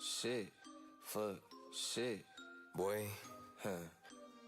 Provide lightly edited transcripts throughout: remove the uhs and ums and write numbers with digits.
shit, fuck, shit, boy, huh.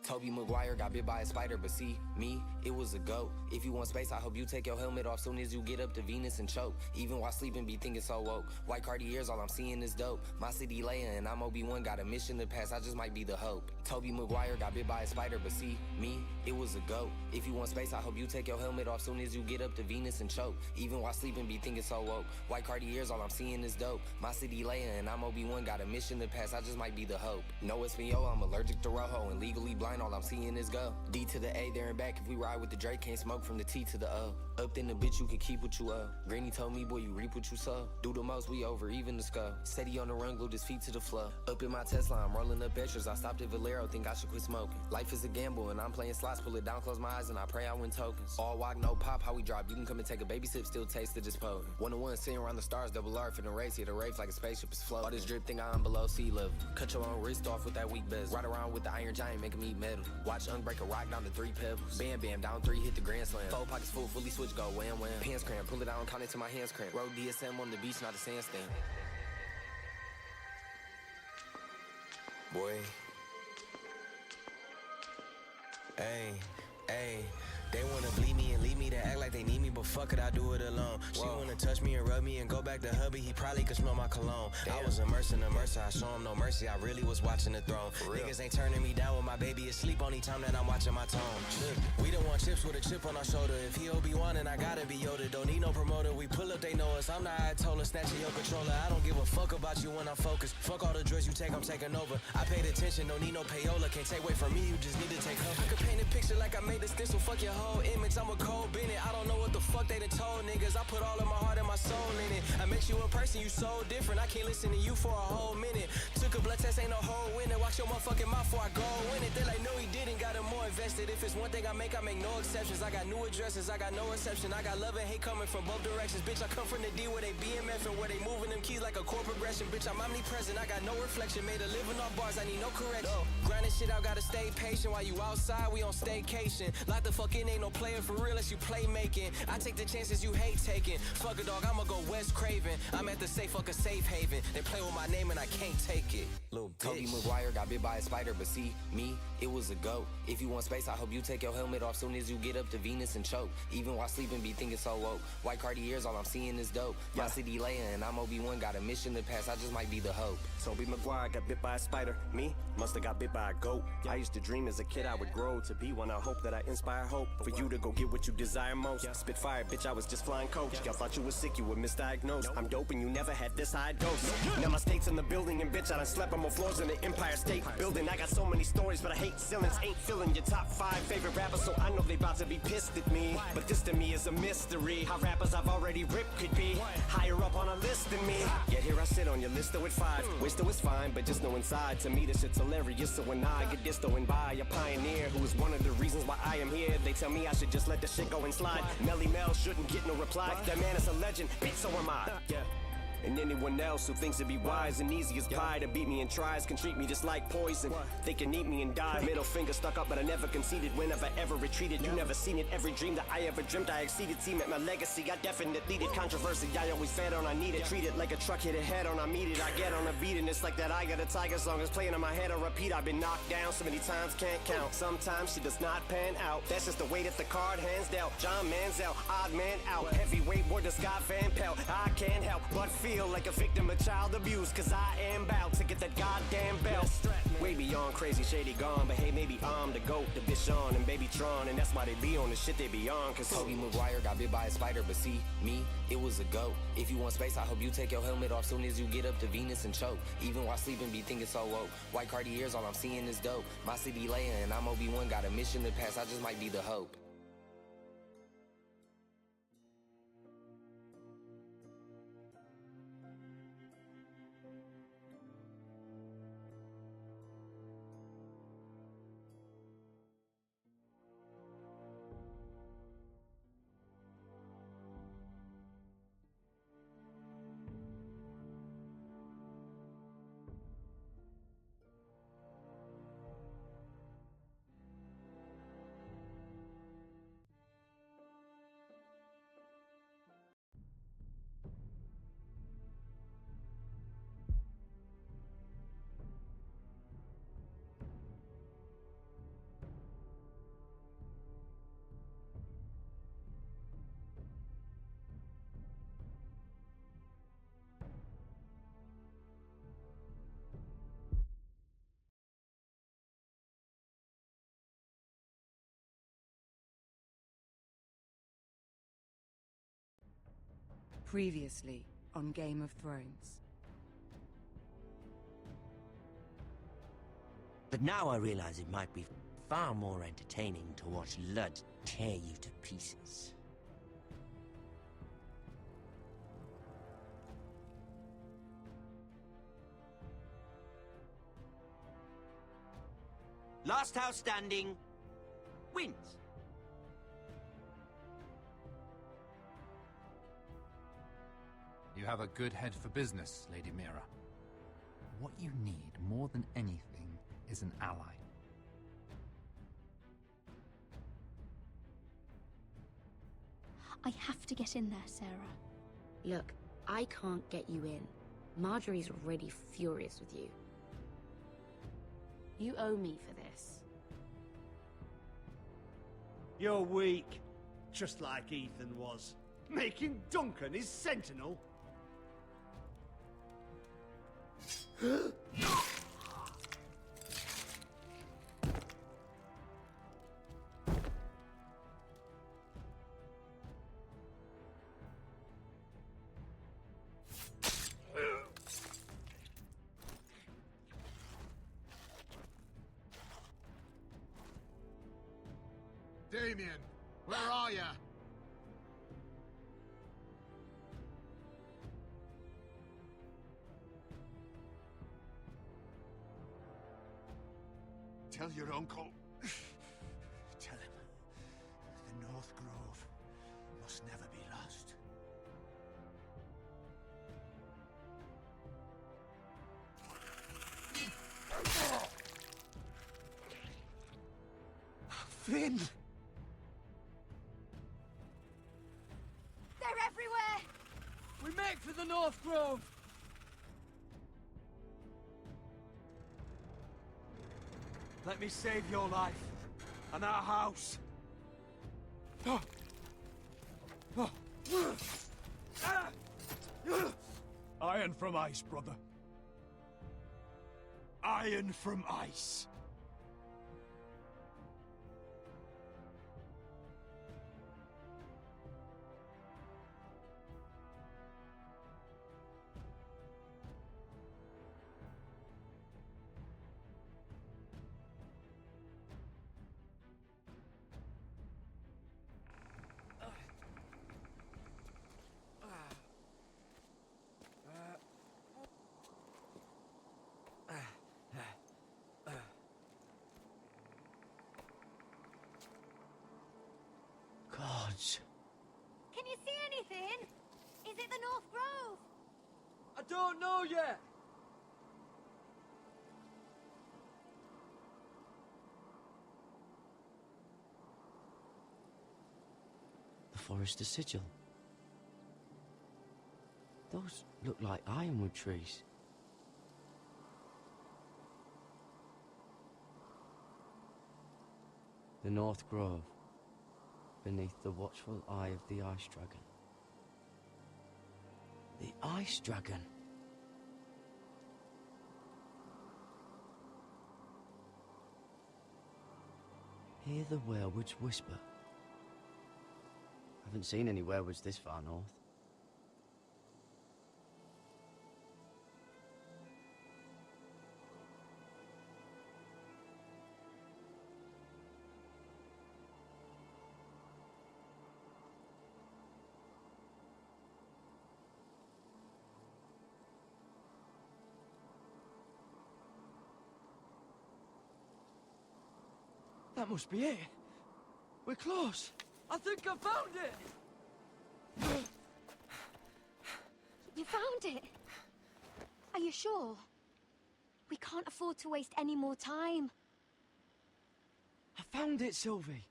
Toby Maguire got bit by a spider, but see, me, it was a goat. If you want space, I hope you take your helmet off soon as you get up to Venus and choke. Even while sleeping, be thinking so woke. White Cartiers, all I'm seeing is dope. My city Leia and I'm Obi-Wan, got a mission to pass, I just might be the hope. Toby Maguire got bit by a spider, but see, me, it was a goat. If you want space, I hope you take your helmet off soon as you get up to Venus and choke. Even while sleeping, be thinking so woke. White Cartiers, all I'm seeing is dope. My city Leia and I'm Obi-Wan, got a mission to pass, I just might be the hope. No Espanol, I'm allergic to rojo and legally blind, all I'm seeing is go. D to the A, there and back, if we ride with the Drake, can't smoke from the T to the O. Up in the bitch, you can keep what you owe. Granny told me, boy, you reap what you sow. Do the most, we over, even the skull. Steady on the run, glued his feet to the floor. Up in my Tesla, I'm rolling up extras, I stopped at Valero, think I should quit smoking. Life is a gamble, and I'm playing slots, pull it down, close my eyes, and I pray I win tokens. All walk, no pop, how we drop, you can come and take a baby sip, still taste it, just potent. 1-on-1, sitting around the stars, double R, finna race, hit a race like a spaceship is floating. All this drip, think I'm below sea level. Cut your own wrist off with that weak bezel. Ride around with the Iron Giant, make him eat metal. Watch Unk break a rock down to 3 pebbles. Bam, bam, down 3, hit the grand slam. 4 pockets full, fully switch, go wham, wham. Pants cramp, pull it out, count it till my hands cramp. Road DSM on the beach, not a sandstand. Boy. Ayy, ayy. They wanna bleed me and leave me to act like they need me, but fuck it, I do it alone. She wanna touch me and rub me and go back to hubby, he probably could smell my cologne. I was immersed in the mercy, I show him no mercy, I really was watching the throne. Niggas ain't turning me down when my baby is asleep on the time that I'm watching my tone. We don't want chips with a chip on our shoulder. If he Obi-Wan and I gotta be Yoda, don't need no promoter, we pull up, they know us. I'm the Ayatollah, snatching your controller. I don't give a fuck about you when I'm focused. Fuck all the drugs you take, I'm taking over. I paid attention, don't need no payola, can't take away from me, you just need to take cover. I could paint a picture like I made a stencil, fuck your whole image, I'm a cold Bennett. I don't know what the fuck they done told niggas. I put all of my heart and my soul in it. I met you in person, you so different. I can't listen to you for a whole minute. Took a blood test, ain't no whole winner. Watch your motherfucking mouth before I go win it. They like, no, he didn't, got him more invested. If it's one thing I make no exceptions. I got new addresses, I got no exception. I got love and hate coming from both directions. Bitch, I come from the D where they BMF and where they moving them keys like a chord progression. Bitch, I'm omnipresent, I got no reflection. Made a living off bars, I need no correction. Grinding shit out, gotta stay patient. While you outside, we on staycation. Lock the fuck in, ain't no player for real unless you playmaking. I take the chances you hate taking. Fuck a dog, I'ma go West Craven. I'm at the safe, fuck a safe haven. They play with my name and I can't take it. Little Toby Maguire got bit by a spider, but see, me, it was a goat. If you want space, I hope you take your helmet off soon as you get up to Venus and choke. Even while sleeping, be thinking so woke. White Cartiers, all I'm seeing is dope. My city Leia and I'm Obi-Wan, got a mission to pass, I just might be the hope. Toby Maguire got bit by a spider. Me, musta got bit by a goat. I used to dream as a kid I would grow to be one. I hope that I inspire hope for you to go get what you desire most. Spit fire, bitch, I was just flying coach. Y'all thought you was sick, you were misdiagnosed. I'm dope and you never had this high dose. Now my state's in the building and bitch, I done slept on more floors in the Empire State Building. I got so many stories, but I hate ceilings. Ain't filling your top 5 favorite rappers, so I know they about to be pissed at me. But this to me is a mystery. How rappers I've already ripped could be higher up on a list than me. Yet here I sit on your list though at 5. Wish though it's fine, but just know inside to me this shit's hilarious. So when I get dissed and by a pioneer who is one of the reasons why I am here, they tell me I should just let the shit go and slide. Melly Mel shouldn't get no reply. That man is a legend, bitch, so am I. And anyone else who thinks it'd be wise and easy as pie to beat me and tries can treat me just like poison. They can eat me and die. Middle finger stuck up, but I never conceded. Whenever ever retreated, you never seen it. Every dream that I ever dreamt, I exceeded. See, met my legacy, I definitely did. Controversy, I always fed on, I need it. Treat it like a truck hit a head on, I meet it. I get on a beat and it's like that I got a tiger song is playing in my head on repeat. I've been knocked down so many times, can't count. Sometimes she does not pan out. That's just the way that the card hands dealt. John Manziel, odd man out. Heavyweight war to Scott Van Pelt. I can't help but feel like a victim of child abuse, cause I am bound to get that goddamn belt. Way beyond crazy, shady gone, but hey, maybe I'm the GOAT, the bitch on and baby Tron, and that's why they be on the shit they be on. Cause Toby Maguire got bit by a spider, but see, me, it was a goat. If you want space, I hope you take your helmet off soon as you get up to Venus and choke. Even while sleeping, be thinking so woke. White Cartiers, all I'm seeing is dope. My city Leia and I'm Obi-Wan, got a mission to pass, I just might be the hope. Previously on Game of Thrones. But now I realize it might be far more entertaining to watch Lud tear you to pieces. Last house standing wins. You have a good head for business, Lady Mira. What you need more than anything is an ally. I have to get in there, Sarah. Look, I can't get you in. Marjorie's already furious with you. You owe me for this. You're weak. Just like Ethan was. Making Duncan his sentinel. Damien, where are ya? Tell your uncle. Tell him. The North Grove must never be lost. Finn! They're everywhere! We make for the North Grove! Let me save your life and our house. Iron from ice, brother. Iron from ice. Gods. Can you see anything? Is it the North Grove? I don't know yet! The Forester Sigil. Those look like ironwood trees. The North Grove, beneath the watchful eye of the Ice Dragon. The Ice Dragon! Hear the werewoods whisper. Haven't seen any werewoods this far north. That must be it. We're close. I think I found it! You found it? Are you sure? We can't afford to waste any more time. I found it, Sylvie.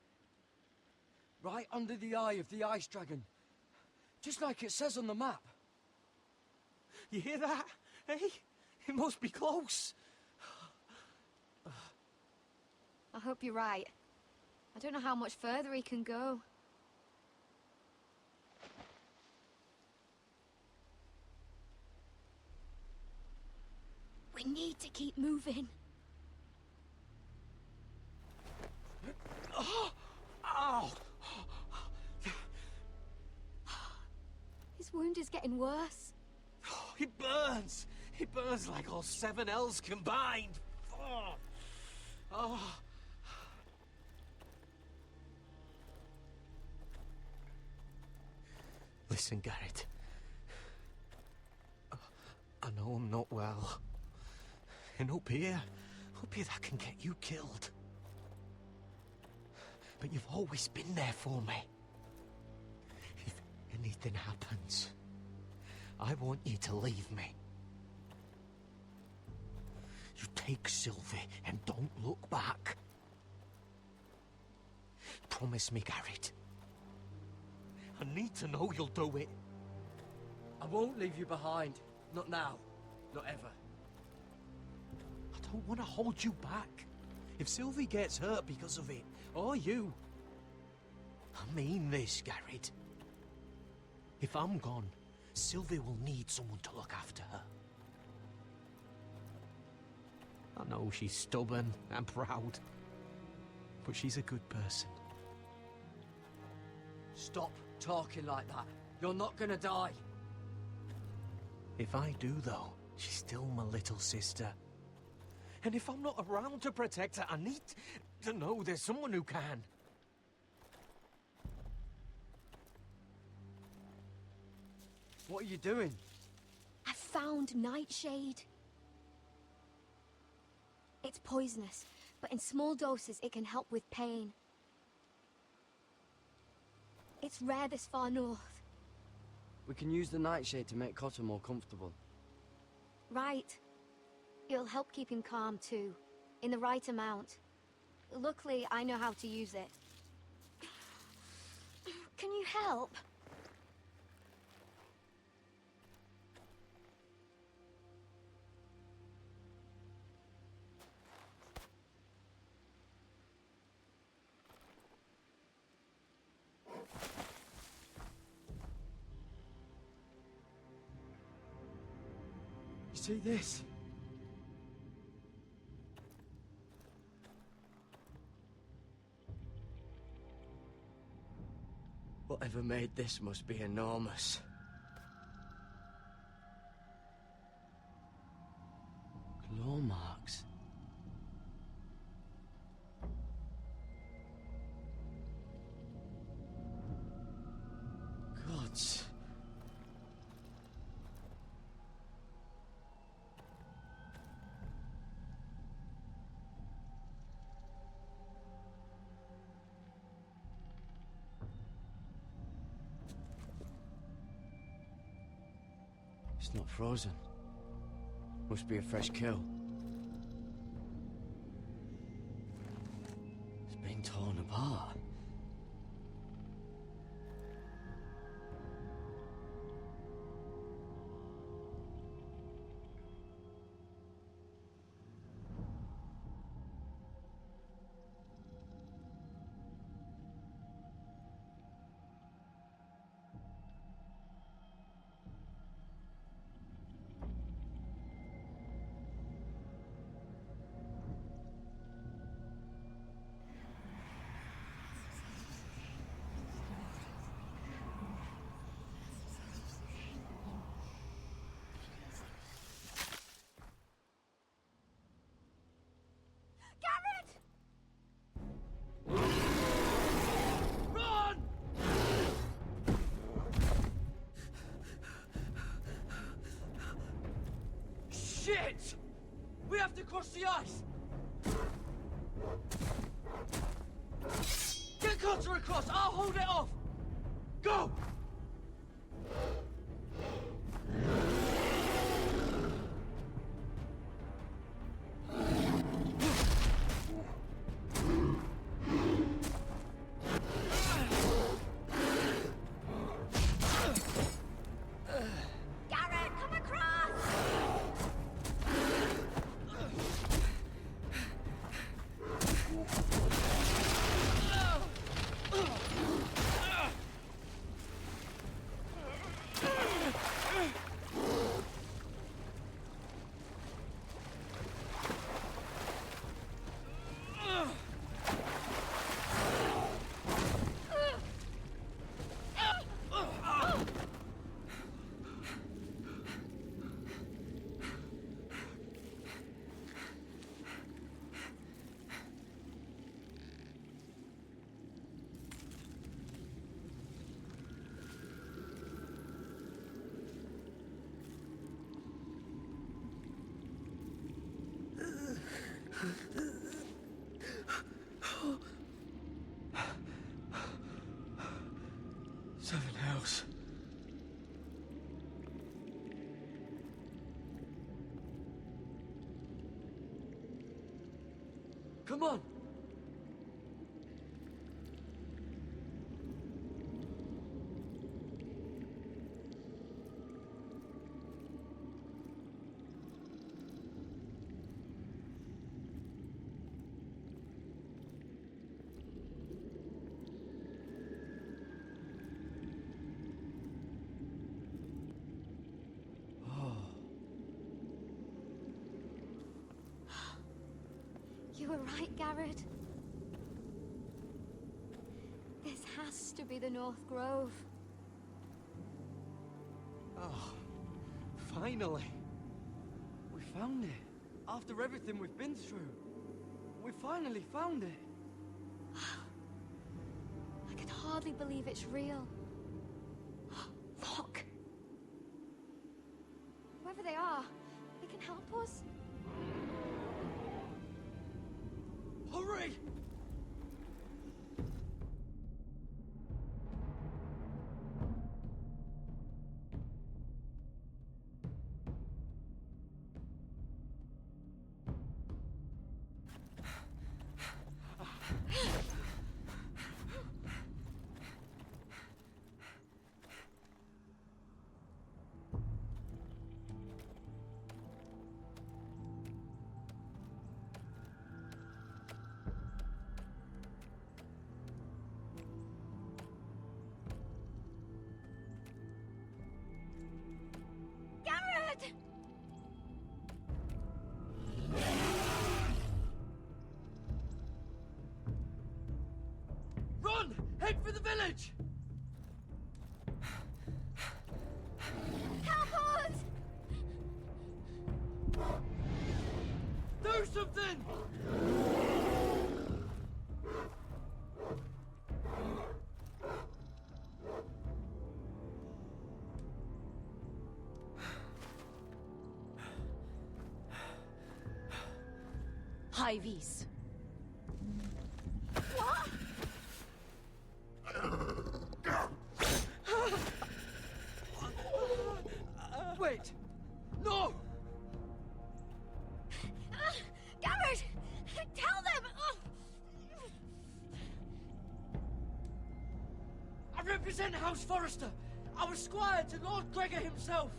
Right under the eye of the Ice Dragon. Just like it says on the map. You hear that? Hey? It must be close. I hope you're right. I don't know how much further he can go. We need to keep moving. Oh! Ow! His This wound is getting worse. It burns! It burns like all 7 L's combined! Oh. Oh. Listen, Garrett. I know I'm not well. And up here that can get you killed. But you've always been there for me. If anything happens, I want you to leave me. You take Sylvie and don't look back. Promise me, Garrett. I need to know you'll do it. I won't leave you behind. Not now. Not ever. I don't want to hold you back. If Sylvie gets hurt because of it, or you... I mean this, Garrett. If I'm gone, Sylvie will need someone to look after her. I know she's stubborn and proud, but she's a good person. Stop talking like that. You're not gonna die. If I do, though, she's still my little sister. And if I'm not around to protect her, I need to know there's someone who can. What are you doing? I found Nightshade. It's poisonous, but in small doses it can help with pain. It's rare this far north. We can use the Nightshade to make Cotter more comfortable. Right. It'll help keep him calm too, in the right amount. Luckily, I know how to use it. Can you help? You see this? Whatever made this must be enormous. Claw marks. Gods. It's not frozen. Must be a fresh kill. It's been torn apart. Shit! We have to cross the ice! Get Cotter across! I'll hold it off! Go! Seven hells. Come on! You were right, Garrett. This has to be the North Grove. Oh, finally. We found it. After everything we've been through. We finally found it. I can hardly believe it's real. Look. Whoever they are, they can help us. Hurry! Garrett! Run! Head for the village! Help us! Do something! Hy-Vee. What? Wait! No! Garrett! Tell them! I represent House Forrester. I was squire to Lord Gregor himself.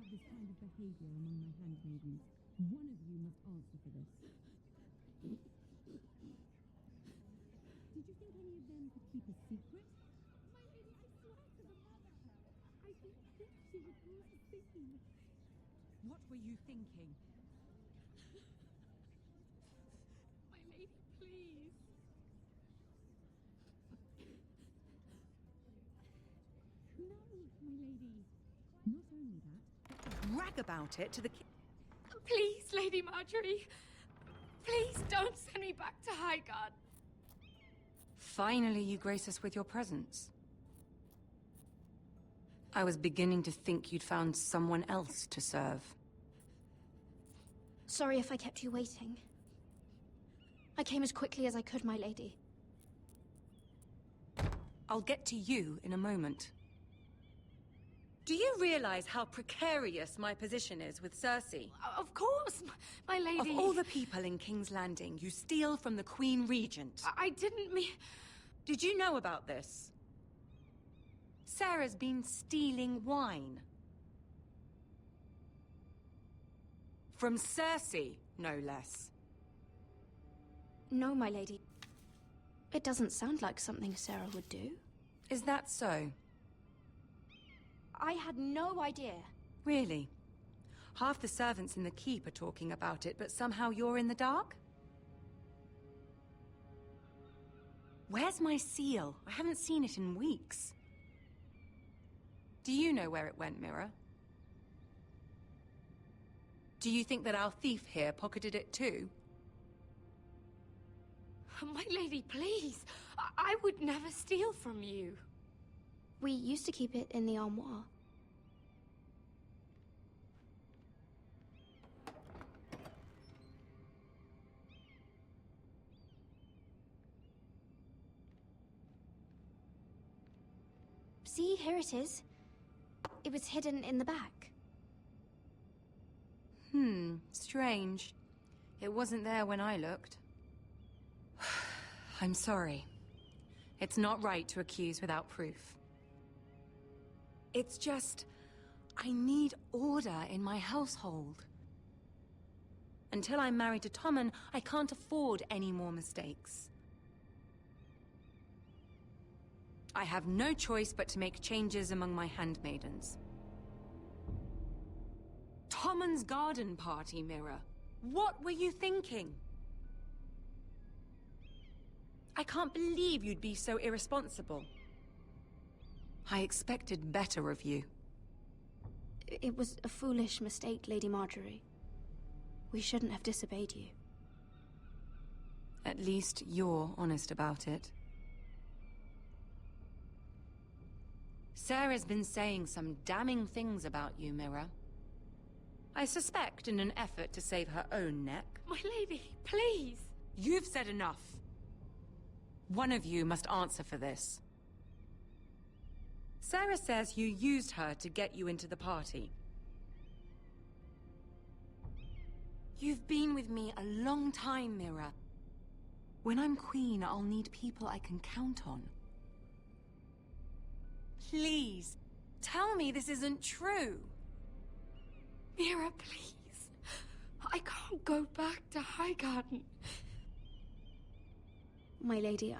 have this kind of behavior among my handmaidens. One of you must answer for this. Did you think any of them could keep a secret? My lady, I swear to the mother. I didn't think she would cause a scene. What were you thinking? My lady, please. No, my lady. Not only that, but brag about it to the Please, Lady Marjorie. Please don't send me back to Highgarden. Finally, you grace us with your presence. I was beginning to think you'd found someone else to serve. Sorry if I kept you waiting. I came as quickly as I could, my lady. I'll get to you in a moment. Do you realize how precarious my position is with Cersei? Of course, my lady. Of all the people in King's Landing, you steal from the Queen Regent. I didn't mean... Did you know about this? Sarah's been stealing wine. From Cersei, no less. No, my lady. It doesn't sound like something Sarah would do. Is that so? I had no idea. Really? Half the servants in the keep are talking about it, but somehow you're in the dark? Where's my seal? I haven't seen it in weeks. Do you know where it went, Mira? Do you think that our thief here pocketed it too? My lady, please. I would never steal from you. We used to keep it in the armoire. See, here it is. It was hidden in the back. Strange. It wasn't there when I looked. I'm sorry. It's not right to accuse without proof. It's just... I need order in my household. Until I'm married to Tommen, I can't afford any more mistakes. I have no choice but to make changes among my handmaidens. Tommen's garden party, Mira. What were you thinking? I can't believe you'd be so irresponsible. I expected better of you. It was a foolish mistake, Lady Marjorie. We shouldn't have disobeyed you. At least you're honest about it. Sarah's been saying some damning things about you, Mira. I suspect in an effort to save her own neck. My lady, please. You've said enough. One of you must answer for this. Sarah says you used her to get you into the party. You've been with me a long time, Mira. When I'm queen, I'll need people I can count on. Please, tell me this isn't true. Mira, please. I can't go back to Highgarden. My lady,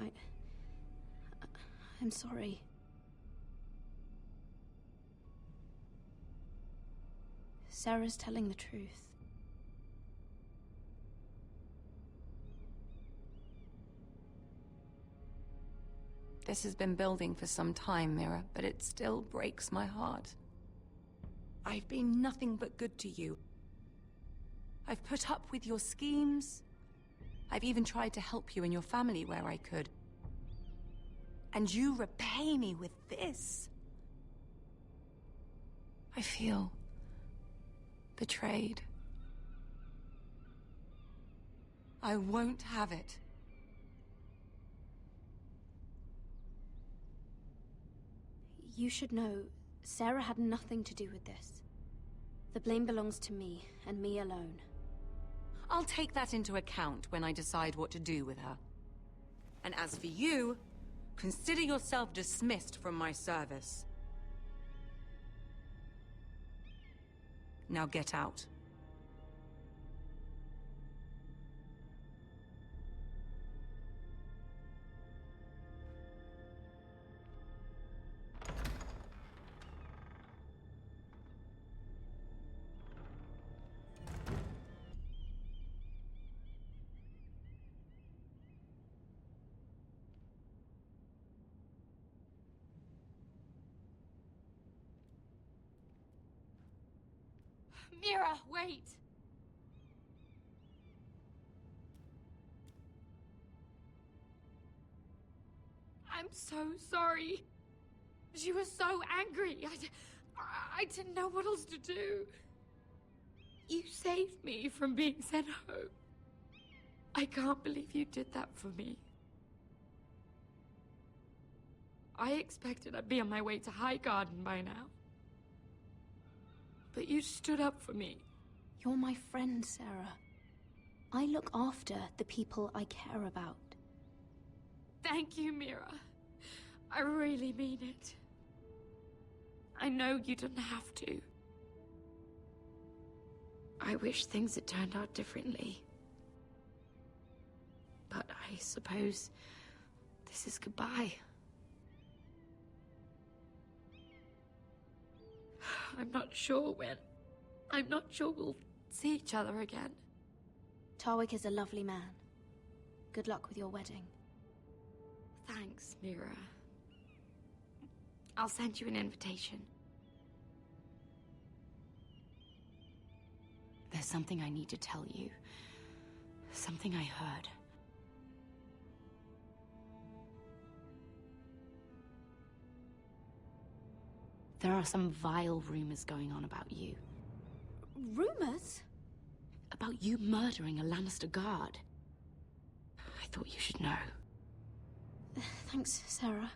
I'm sorry. Sarah's telling the truth. This has been building for some time, Mira, but it still breaks my heart. I've been nothing but good to you. I've put up with your schemes. I've even tried to help you and your family where I could. And you repay me with this. I feel betrayed. I won't have it. You should know, Sarah had nothing to do with this. The blame belongs to me, and me alone. I'll take that into account when I decide what to do with her. And as for you, consider yourself dismissed from my service. Now get out. Mira, wait! I'm so sorry. She was so angry. I didn't know what else to do. You saved me from being sent home. I can't believe you did that for me. I expected I'd be on my way to High Garden by now. But you stood up for me. You're my friend, Sarah. I look after the people I care about. Thank you, Mira. I really mean it. I know you didn't have to. I wish things had turned out differently. But I suppose this is goodbye. I'm not sure when. I'm not sure we'll see each other again. Tarwick is a lovely man. Good luck with your wedding. Thanks, Mira. I'll send you an invitation. There's something I need to tell you. Something I heard. There are some vile rumors going on about you. Rumors? About you murdering a Lannister guard. I thought you should know. Thanks, Sarah.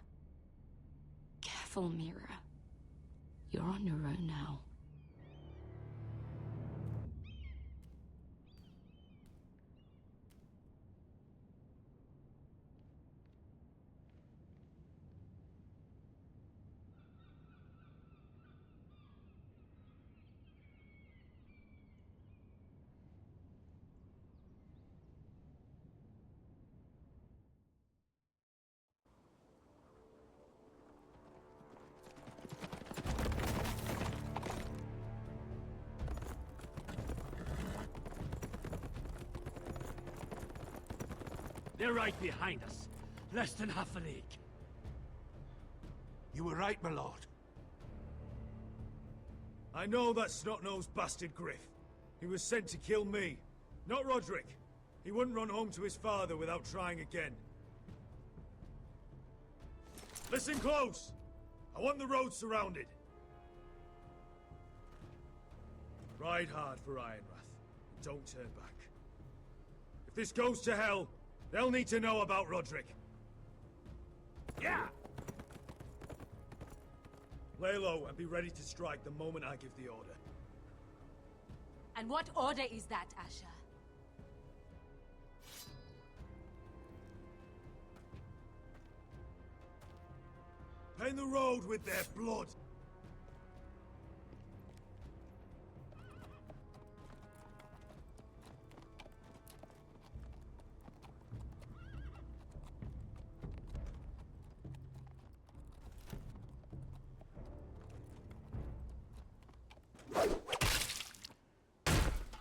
Careful, Mira. You're on your own now. They're right behind us. Less than half a league. You were right, my lord. I know that snot-nosed bastard Griff. He was sent to kill me, not Roderick. He wouldn't run home to his father without trying again. Listen close! I want the road surrounded. Ride hard for Ironrath. Don't turn back. If this goes to hell, they'll need to know about Roderick. Yeah! Lay low and be ready to strike the moment I give the order. And what order is that, Asher? Paint the road with their blood.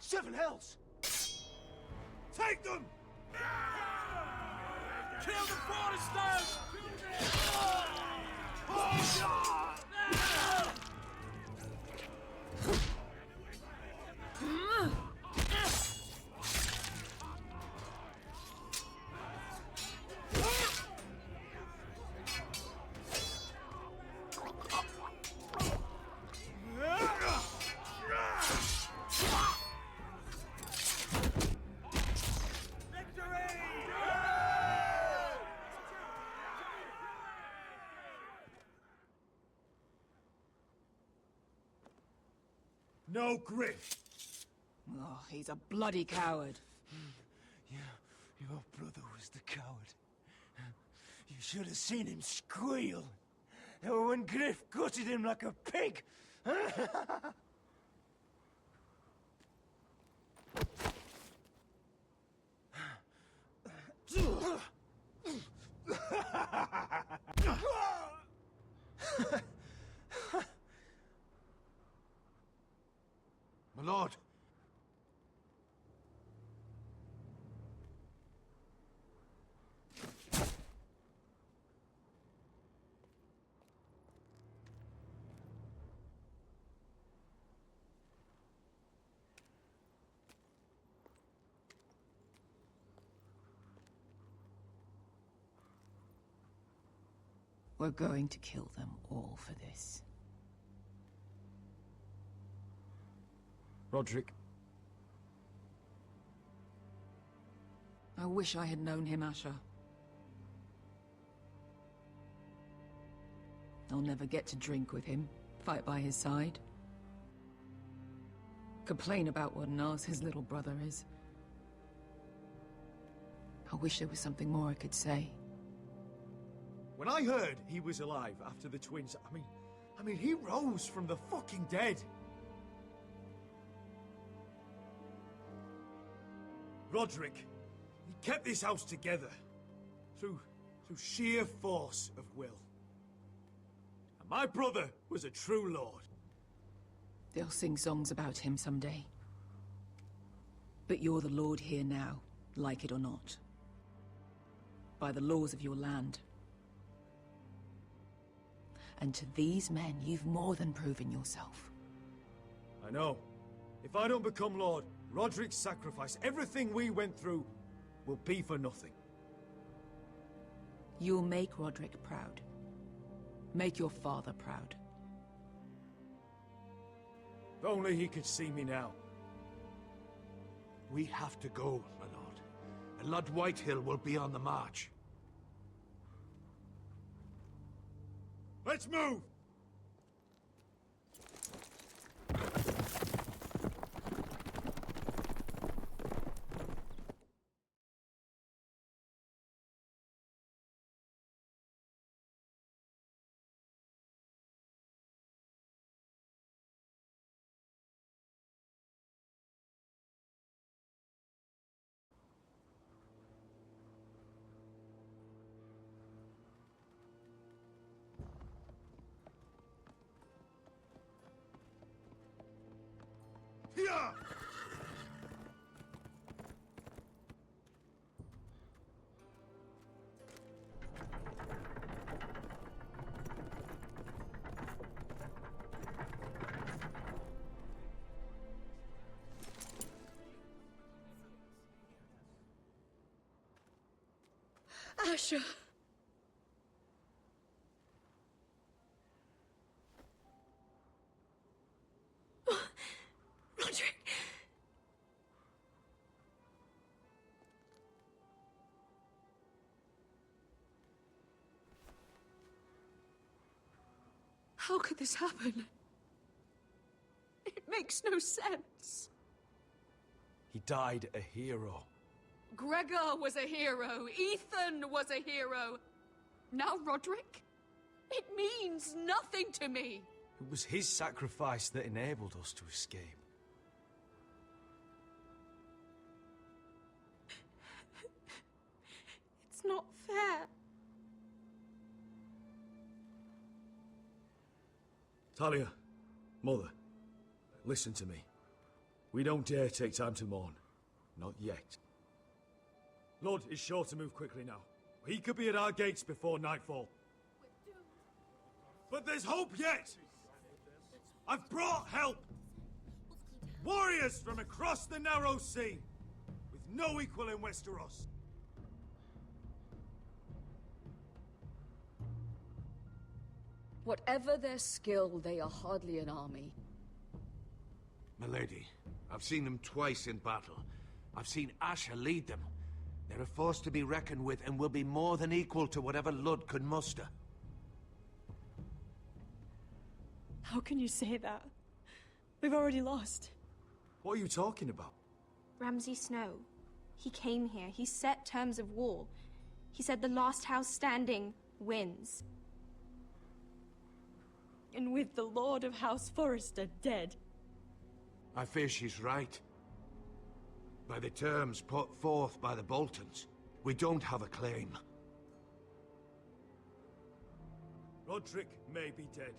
Seven hells! Take them! Kill the Foresters! No Griff! Oh, he's a bloody coward. Your brother was the coward. You should have seen him squeal. When Griff gutted him like a pig. My lord. We're going to kill them all for this. Roderick. I wish I had known him, Asher. I'll never get to drink with him, fight by his side, complain about what an arse his little brother is. I wish there was something more I could say. When I heard he was alive after the twins, I mean, he rose from the fucking dead. Roderick, he kept this house together through sheer force of will. And my brother was a true lord. They'll sing songs about him someday. But you're the lord here now, like it or not. By the laws of your land. And to these men, you've more than proven yourself. I know. If I don't become lord, Roderick's sacrifice, everything we went through, will be for nothing. You'll make Roderick proud. Make your father proud. If only he could see me now. We have to go, my lord. And Lord Whitehill will be on the march. Let's move! Here! Asher. Roderick. How could this happen? It makes no sense. He died a hero. Gregor was a hero. Ethan was a hero. Now Roderick? It means nothing to me. It was his sacrifice that enabled us to escape. It's not fair. Talia, Mother, listen to me. We don't dare take time to mourn. Not yet. Lord is sure to move quickly now. He could be at our gates before nightfall. But there's hope yet! I've brought help! Warriors from across the narrow sea, with no equal in Westeros. Whatever their skill, they are hardly an army. Milady, I've seen them twice in battle. I've seen Asher lead them. They're a force to be reckoned with and will be more than equal to whatever Lud could muster. How can you say that? We've already lost. What are you talking about? Ramsay Snow. He came here. He set terms of war. He said the last house standing wins. And with the Lord of House Forrester dead. I fear she's right. By the terms put forth by the Boltons, We don't have a claim. Roderick may be dead,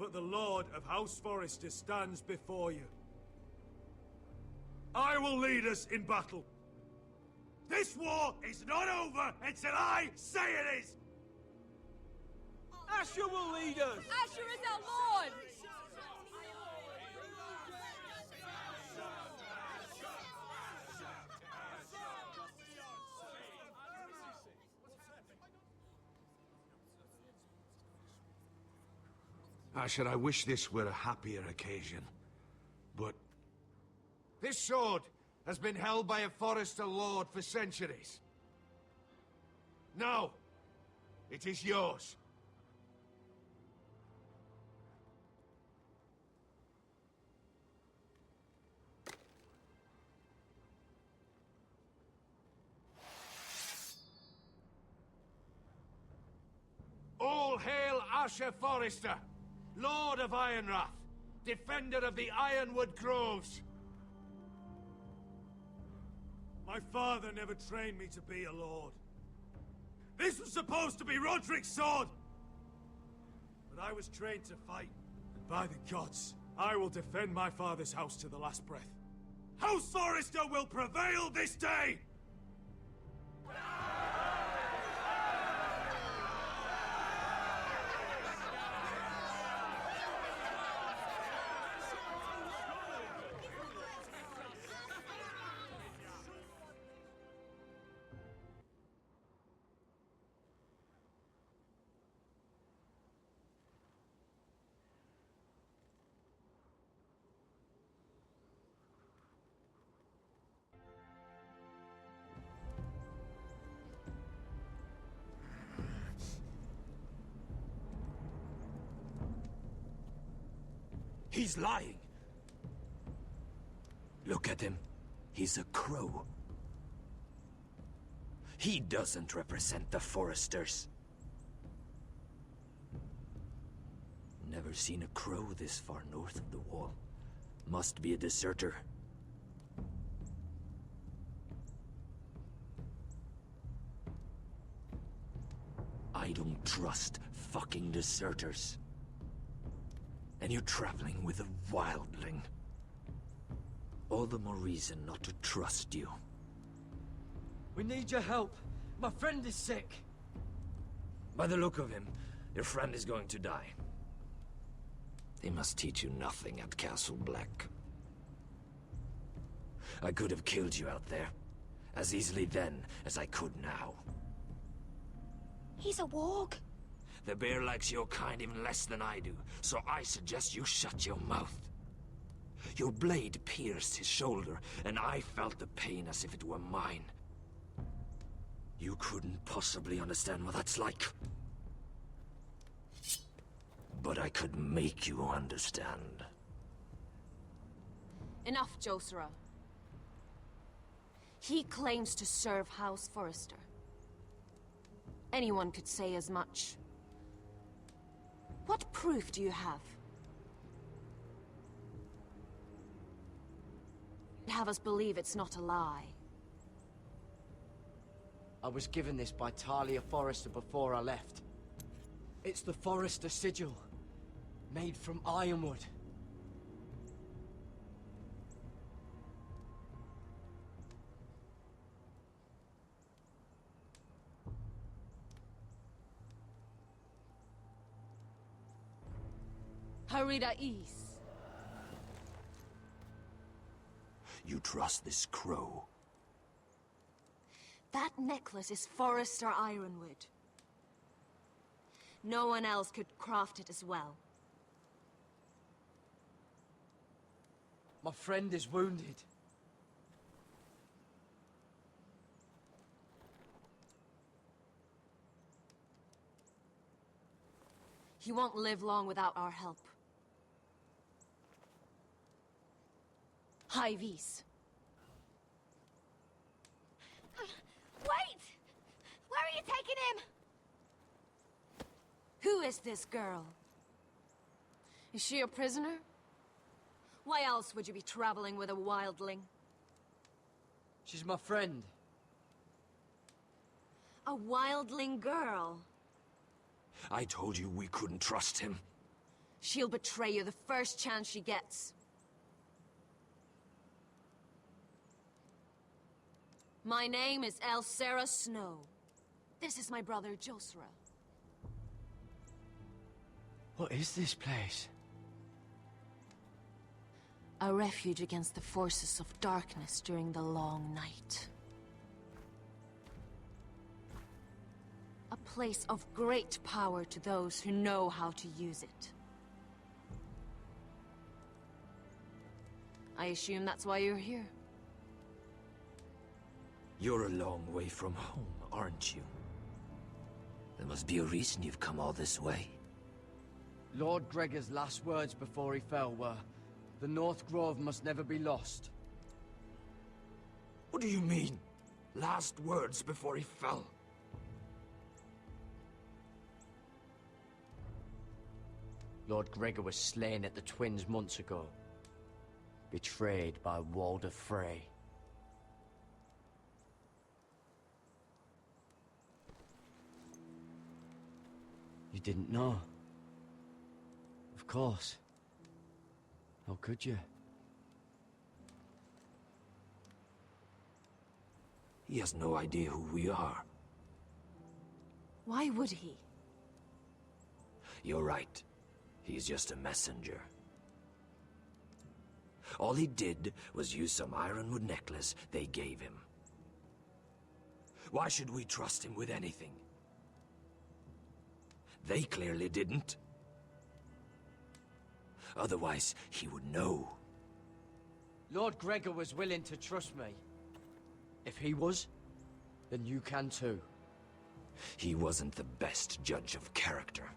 but the Lord of House Forrester stands before you. I will lead us in battle. This war is not over until I say it is! Asher will lead us! Asher is our lord! Asher, I wish this were a happier occasion, but this sword has been held by a Forrester lord for centuries. Now, it is yours. All hail Asher Forrester, Lord of Ironrath, defender of the Ironwood Groves. My father never trained me to be a lord. This was supposed to be Roderick's sword! But I was trained to fight, and by the gods, I will defend my father's house to the last breath. House Forrester will prevail this day! He's lying. Look at him. He's a crow. He doesn't represent the Foresters. Never seen a crow this far north of the wall. Must be a deserter. I don't trust fucking deserters. And you're traveling with a wildling. All the more reason not to trust you. We need your help. My friend is sick. By the look of him, your friend is going to die. They must teach you nothing at Castle Black. I could have killed you out there, as easily then as I could now. He's a warg. The bear likes your kind even less than I do, so I suggest you shut your mouth. Your blade pierced his shoulder, and I felt the pain as if it were mine. You couldn't possibly understand what that's like. But I could make you understand. Enough, Josera. He claims to serve House Forrester. Anyone could say as much. What proof do you have? Have us believe it's not a lie. I was given this by Talia Forrester before I left. It's the Forrester sigil, made from ironwood. Harida East. You trust this crow? That necklace is Forrester Ironwood. No one else could craft it as well. My friend is wounded. He won't live long without our help. High Vis. Wait! Where are you taking him? Who is this girl? Is she a prisoner? Why else would you be traveling with a wildling? She's my friend. A wildling girl. I told you we couldn't trust him. She'll betray you the first chance she gets. My name is Elsera Snow. This is my brother, Josra. What is this place? A refuge against the forces of darkness during the long night. A place of great power to those who know how to use it. I assume that's why you're here. You're a long way from home, aren't you? There must be a reason you've come all this way. Lord Gregor's last words before he fell were, "The North Grove must never be lost." What do you mean? Last words before he fell? Lord Gregor was slain at the Twins months ago. Betrayed by Walder Frey. You didn't know? Of course. How could you? He has no idea who we are. Why would he? You're right. He's just a messenger. All he did was use some ironwood necklace they gave him. Why should we trust him with anything? They clearly didn't. Otherwise, he would know. Lord Gregor was willing to trust me. If he was, then you can too. He wasn't the best judge of character.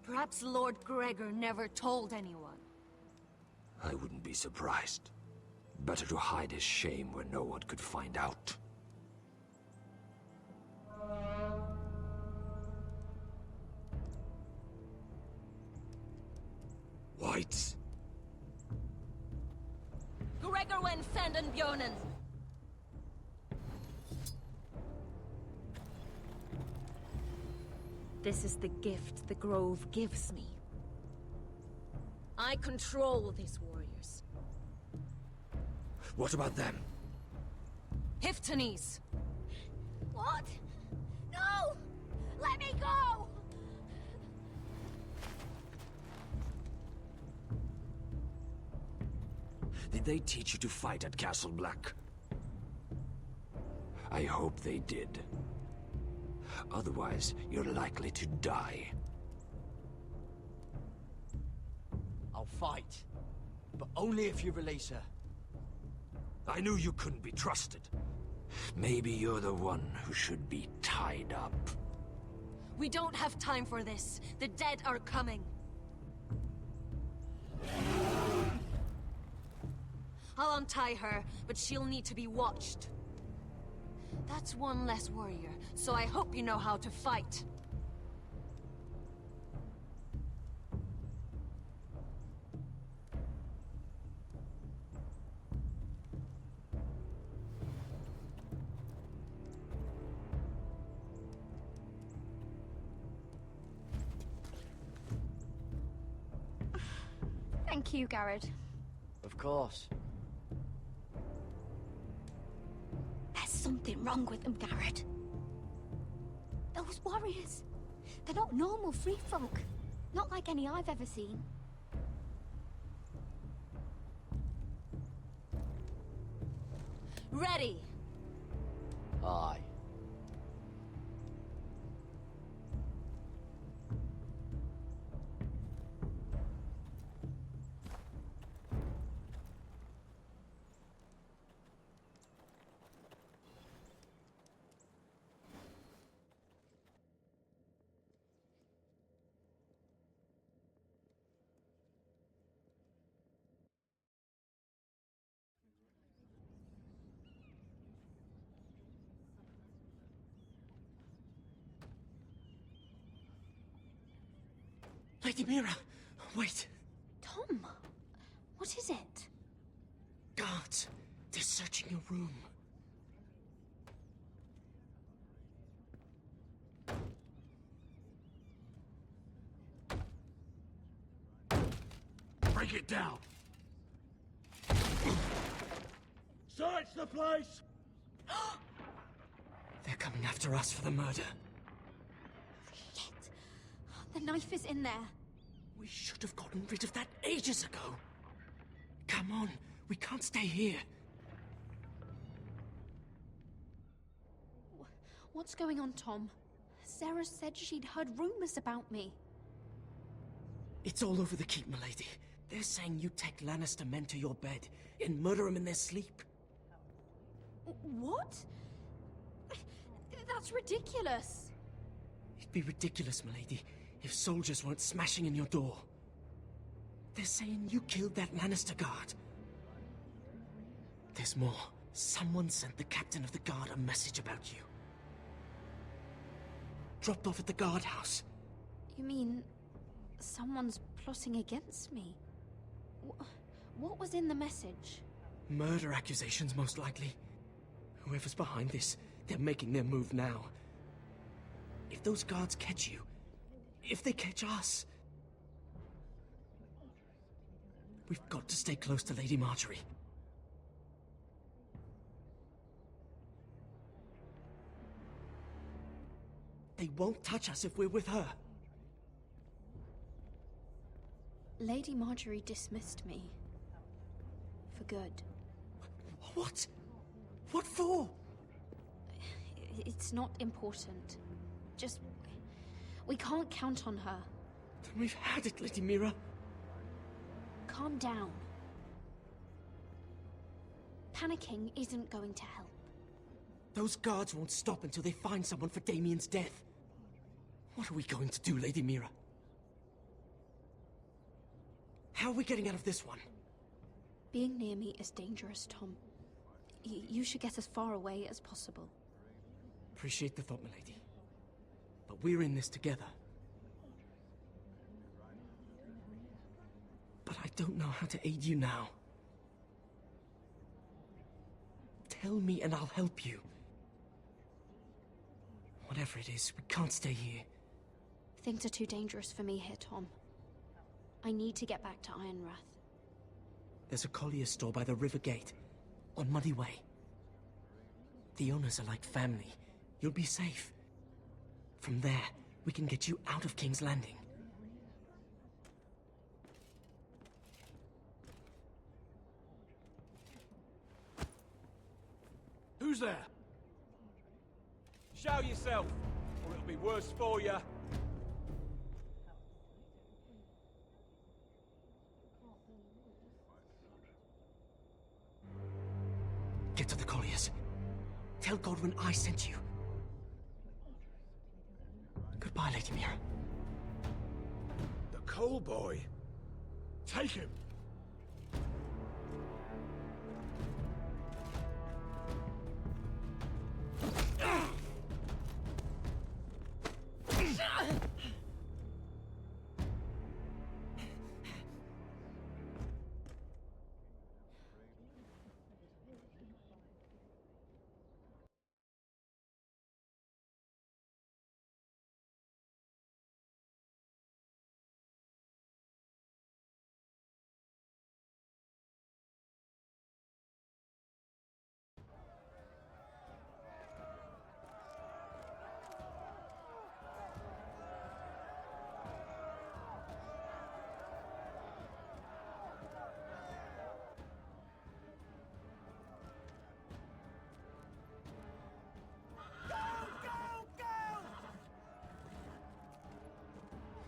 Perhaps Lord Gregor never told anyone. I wouldn't be surprised. Better to hide his shame where no one could find out. Whites. Gregor wen fenden bjonen. This is the gift the Grove gives me. I control these warriors. What about them? Hiftanes. What? No! Let me go! Did they teach you to fight at Castle Black? I hope they did. Otherwise, you're likely to die. I'll fight. But only if you release her. I knew you couldn't be trusted. Maybe you're the one who should be tied up. We don't have time for this. The dead are coming. I'll untie her, but she'll need to be watched. That's one less warrior, so I hope you know how to fight. Thank you, Garrett. Of course. There's something wrong with them, Garrett. Those warriors, they're not normal free folk. Not like any I've ever seen. Ready! Aye. Lady Mira, wait. Tom, what is it? Guards, they're searching your room. Break it down! Search the place! They're coming after us for the murder. Shit! The knife is in there. We should have gotten rid of that ages ago. Come on, we can't stay here. What's going on, Tom? Sarah said she'd heard rumors about me. It's all over the keep, milady. They're saying you take Lannister men to your bed and murder them in their sleep. What? That's ridiculous. It'd be ridiculous, milady, if soldiers weren't smashing in your door. They're saying you killed that Lannister guard. There's more. Someone sent the captain of the guard a message about you. Dropped off at the guardhouse. You mean someone's plotting against me? What was in the message? Murder accusations, most likely. Whoever's behind this, they're making their move now. If those guards catch you, if they catch us, we've got to stay close to Lady Marjorie. They won't touch us if we're with her. Lady Marjorie dismissed me. For good. What? What for? It's not important. Just... we can't count on her. Then we've had it, Lady Mira. Calm down. Panicking isn't going to help. Those guards won't stop until they find someone for Damien's death. What are we going to do, Lady Mira? How are we getting out of this one? Being near me is dangerous, Tom. You should get as far away as possible. Appreciate the thought, milady. But we're in this together. But I don't know how to aid you now. Tell me and I'll help you. Whatever it is, we can't stay here. Things are too dangerous for me here, Tom. I need to get back to Ironrath. There's a collier's store by the river gate, on Muddy Way. The owners are like family. You'll be safe. From there, we can get you out of King's Landing. Who's there? Show yourself, or it'll be worse for you. Get to the colliers. Tell Godwin I sent you. Goodbye, Lady Mira. The Coal Boy. Take him.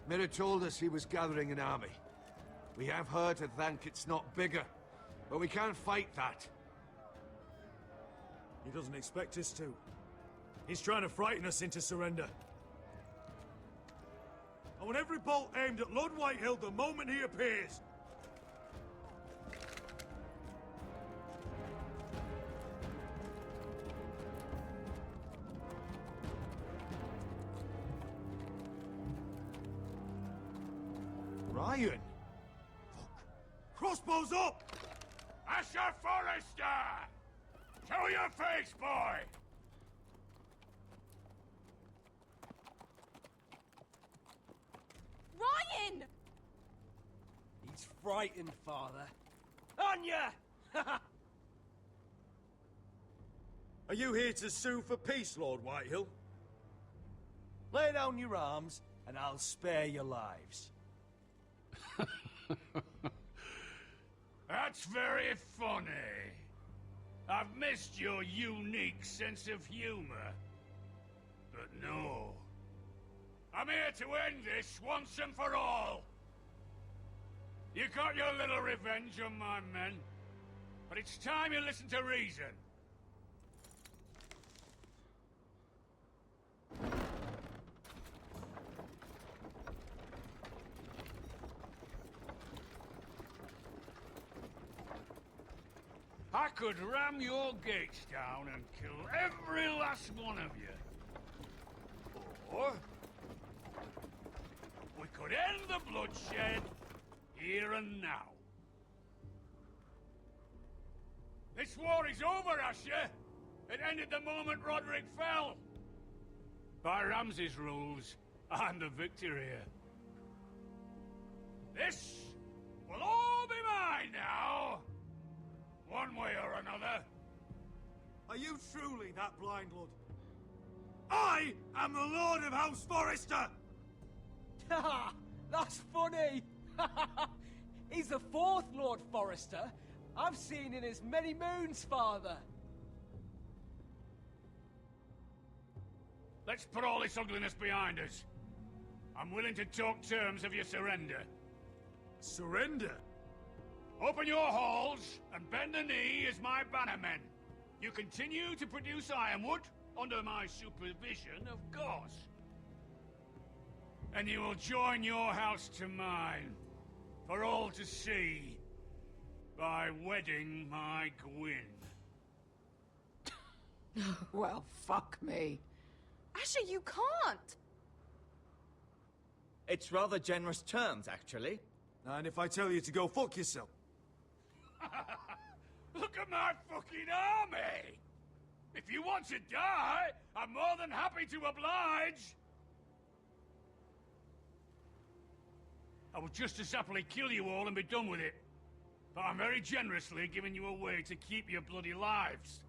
Mira told us he was gathering an army. We have her to thank it's not bigger, but we can't fight that. He doesn't expect us to. He's trying to frighten us into surrender. I want every bolt aimed at Lord Whitehill the moment he appears. Ryan! Crossbows up! Asher Forrester! Show your face, boy! Ryan! He's frightened, Father. On ya! Are you here to sue for peace, Lord Whitehill? Lay down your arms, and I'll spare your lives. That's very funny. I've missed your unique sense of humor. But no. I'm here to end this once and for all. You got your little revenge on my men, but it's time you listen to reason. I could ram your gates down and kill every last one of you. Or we could end the bloodshed here and now. This war is over, Asher. It ended the moment Roderick fell. By Ramsay's rules, I'm the victor here. This will all be mine now. One way or another. Are you truly that blind, Lord? I am the Lord of House Forrester! Ha! That's funny! He's the fourth Lord Forrester I've seen in as many moons, Father. Let's put all this ugliness behind us. I'm willing to talk terms of your surrender. Surrender? Open your halls and bend the knee as my bannermen. You continue to produce ironwood under my supervision, of course. And you will join your house to mine, for all to see, by wedding my Gwyn. Well, fuck me. Asher, you can't! It's rather generous terms, actually. And if I tell you to go fuck yourself? Look at my fucking army! If you want to die, I'm more than happy to oblige! I would just as happily kill you all and be done with it. But I'm very generously giving you a way to keep your bloody lives.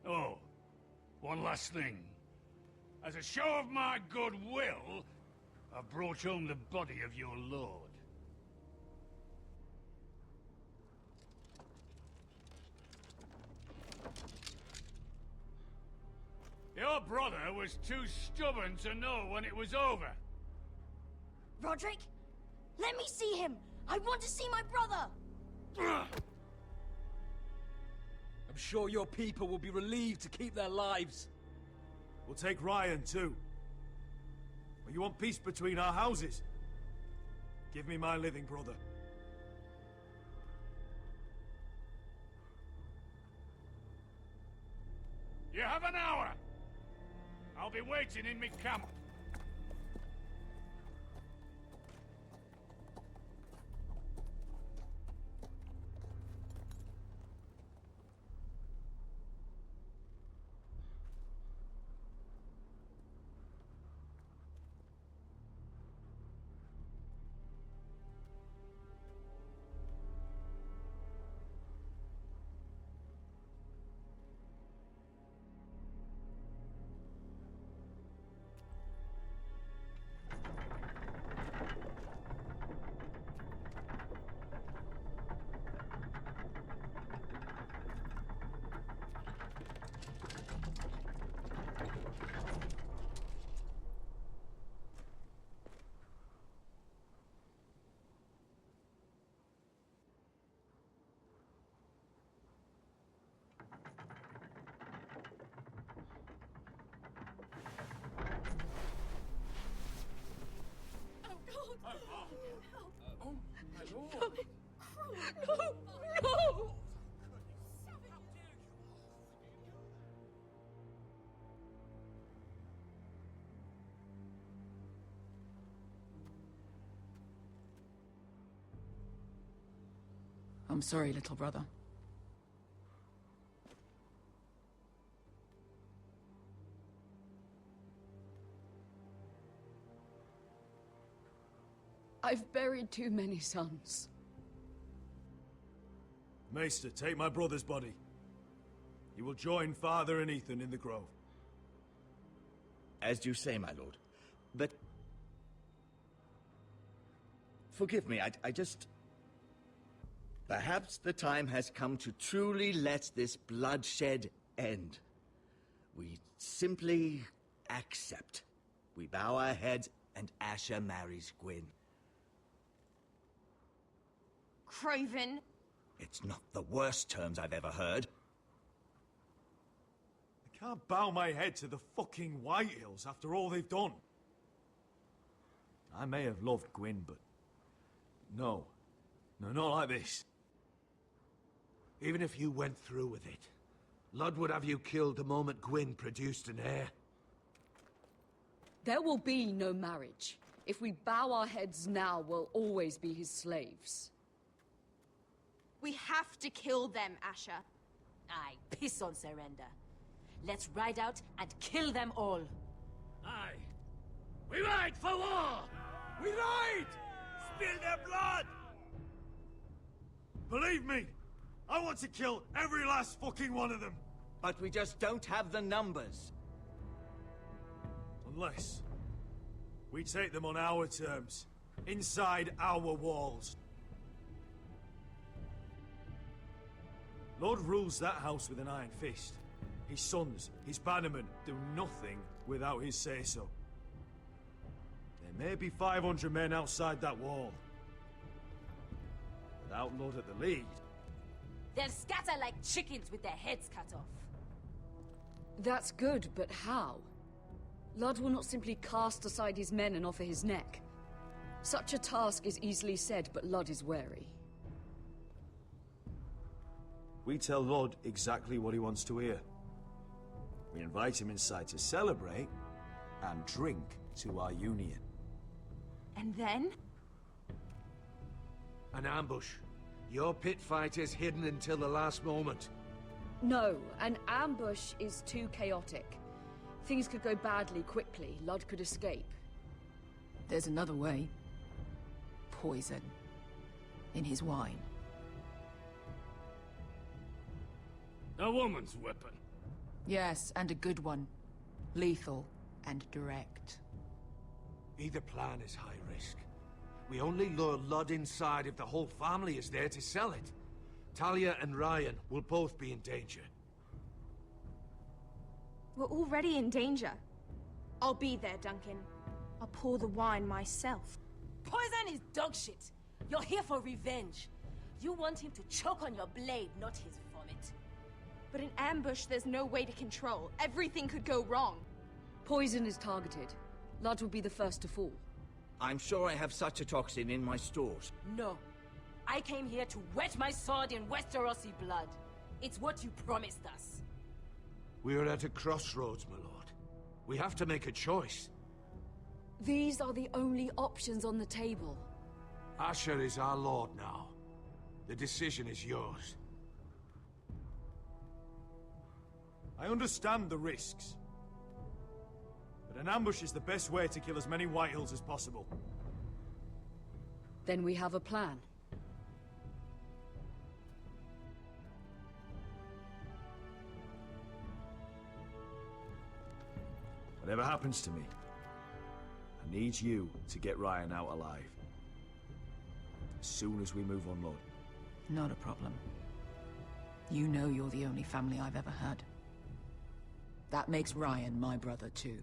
Oh, one last thing. As a show of my goodwill, I've brought home the body of your lord. Your brother was too stubborn to know when it was over. Roderick, let me see him. I want to see my brother. I'm sure your people will be relieved to keep their lives. We'll take Ryan, too. But you want peace between our houses? Give me my living brother. You have an hour. I'll be waiting in my camp. No! No! I'm sorry, little brother. I've buried too many sons. Maester, take my brother's body. He will join Father and Ethan in the grove. As you say, my lord. But... forgive me, I just... Perhaps the time has come to truly let this bloodshed end. We simply accept. We bow our heads and Asher marries Gwyn. Craven! It's not the worst terms I've ever heard. I can't bow my head to the fucking White Hills after all they've done. I may have loved Gwyn, but... No. No, not like this. Even if you went through with it, Lud would have you killed the moment Gwyn produced an heir. There will be no marriage. If we bow our heads now, we'll always be his slaves. We have to kill them, Asher. Aye, piss on surrender. Let's ride out and kill them all. Aye. We ride for war! We ride! Spill their blood! Believe me, I want to kill every last fucking one of them. But we just don't have the numbers. Unless we take them on our terms, inside our walls. Lord rules that house with an iron fist. His sons, his bannermen, do nothing without his say-so. There may be 500 men outside that wall. Without Lord at the lead... They'll scatter like chickens with their heads cut off. That's good, but how? Lud will not simply cast aside his men and offer his neck. Such a task is easily said, but Lud is wary. We tell Lord exactly what he wants to hear. We invite him inside to celebrate and drink to our union. And then? An ambush. Your pit fight is hidden until the last moment. No, an ambush is too chaotic. Things could go badly quickly. Lud could escape. There's another way. Poison. In his wine. A woman's weapon. Yes, and a good one. Lethal and direct. Either plan is high risk. We only lure Lud inside if the whole family is there to sell it. Talia and Ryan will both be in danger. We're already in danger. I'll be there, Duncan. I'll pour the wine myself. Poison is dog shit. You're here for revenge. You want him to choke on your blade, not his vomit. But in ambush, there's no way to control. Everything could go wrong. Poison is targeted. Lud will be the first to fall. I'm sure I have such a toxin in my stores. No. I came here to wet my sword in Westerosi blood. It's what you promised us. We are at a crossroads, my lord. We have to make a choice. These are the only options on the table. Asher is our lord now. The decision is yours. I understand the risks. But an ambush is the best way to kill as many White Hills as possible. Then we have a plan. Whatever happens to me, I need you to get Ryan out alive. As soon as we move on, Lord. Not a problem. You know you're the only family I've ever had. That makes Ryan my brother too.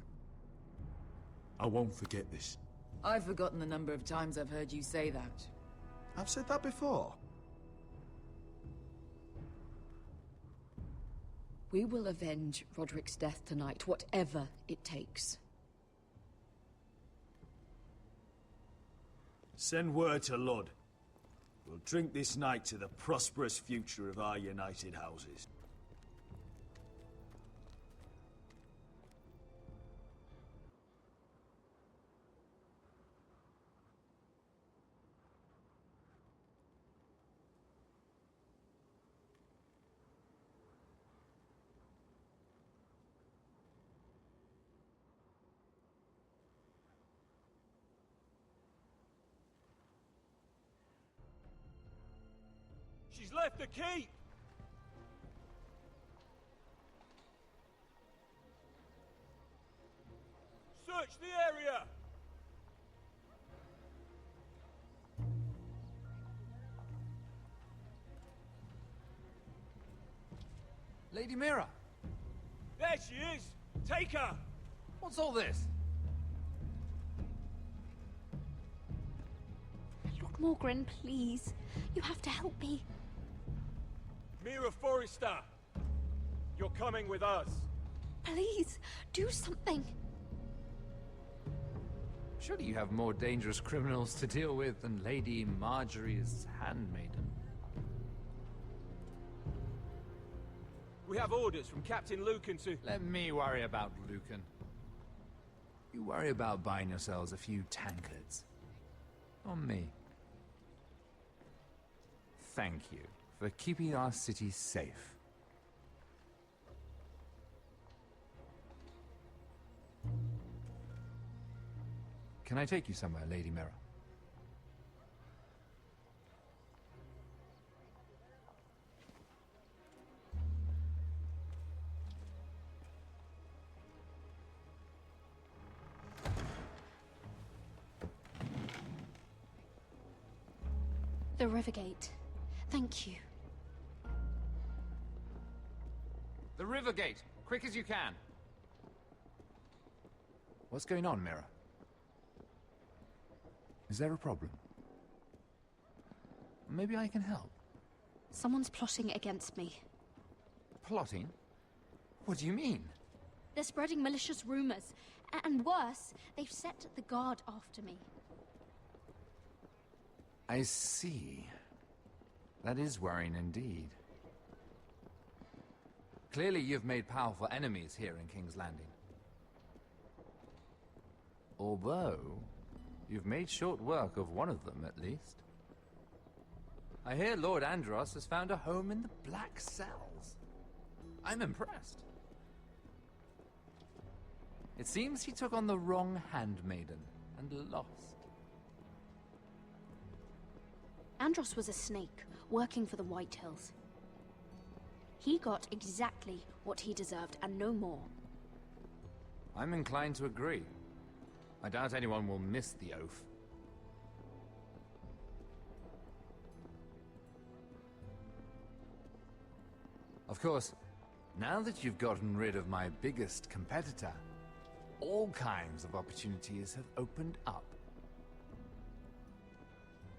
I won't forget this. I've forgotten the number of times I've heard you say that. I've said that before. We will avenge Roderick's death tonight, whatever it takes. Send word to Lud. We'll drink this night to the prosperous future of our united houses. She's left the keep! Search the area! Lady Mira! There she is! Take her! What's all this? Lord Morgren, please. You have to help me. Mira Forrester! You're coming with us. Please, do something. Surely you have more dangerous criminals to deal with than Lady Marjorie's handmaiden. We have orders from Captain Lucan to... Let me worry about Lucan. You worry about buying yourselves a few tankards. On me. Thank you for keeping our city safe. Can I take you somewhere, Lady Mira? The Rivergate. Thank you. The Rivergate! Quick as you can! What's going on, Mira? Is there a problem? Maybe I can help. Someone's plotting against me. Plotting? What do you mean? They're spreading malicious rumors. And worse, they've set the guard after me. I see. That is worrying indeed. Clearly you've made powerful enemies here in King's Landing. Although, you've made short work of one of them, at least. I hear Lord Andros has found a home in the Black Cells. I'm impressed. It seems he took on the wrong handmaiden and lost. Andros was a snake, working for the White Hills. He got exactly what he deserved, and no more. I'm inclined to agree. I doubt anyone will miss the oath. Of course, now that you've gotten rid of my biggest competitor, all kinds of opportunities have opened up.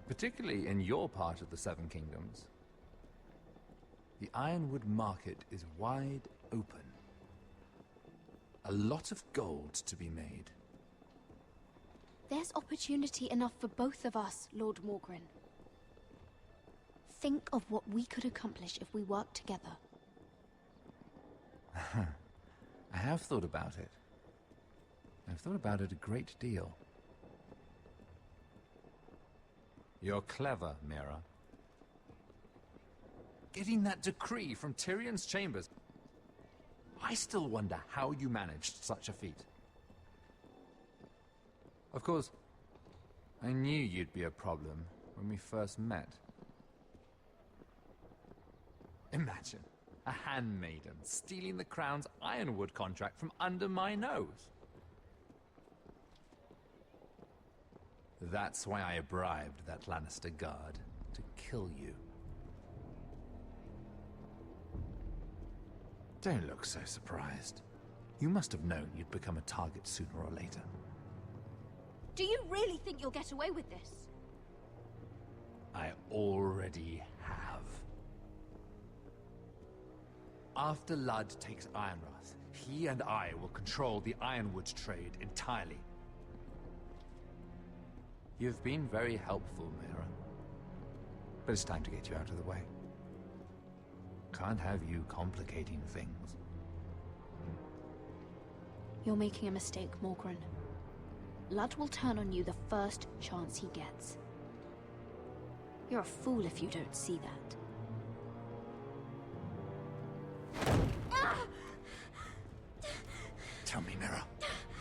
Particularly in your part of the Seven Kingdoms. The Ironwood market is wide open. A lot of gold to be made. There's opportunity enough for both of us, Lord Morgren. Think of what we could accomplish if we worked together. I have thought about it. I've thought about it a great deal. You're clever, Mira. Getting that decree from Tyrion's chambers. I still wonder how you managed such a feat. Of course, I knew you'd be a problem when we first met. Imagine a handmaiden stealing the Crown's Ironwood contract from under my nose. That's why I bribed that Lannister guard to kill you. Don't look so surprised. You must have known you'd become a target sooner or later. Do you really think you'll get away with this? I already have. After Ludd takes Ironrath, he and I will control the Ironwood trade entirely. You've been very helpful, Mira. But it's time to get you out of the way. Can't have you complicating things. You're making a mistake, Morgren. Ludd will turn on you the first chance he gets. You're a fool if you don't see that. Tell me, Mira,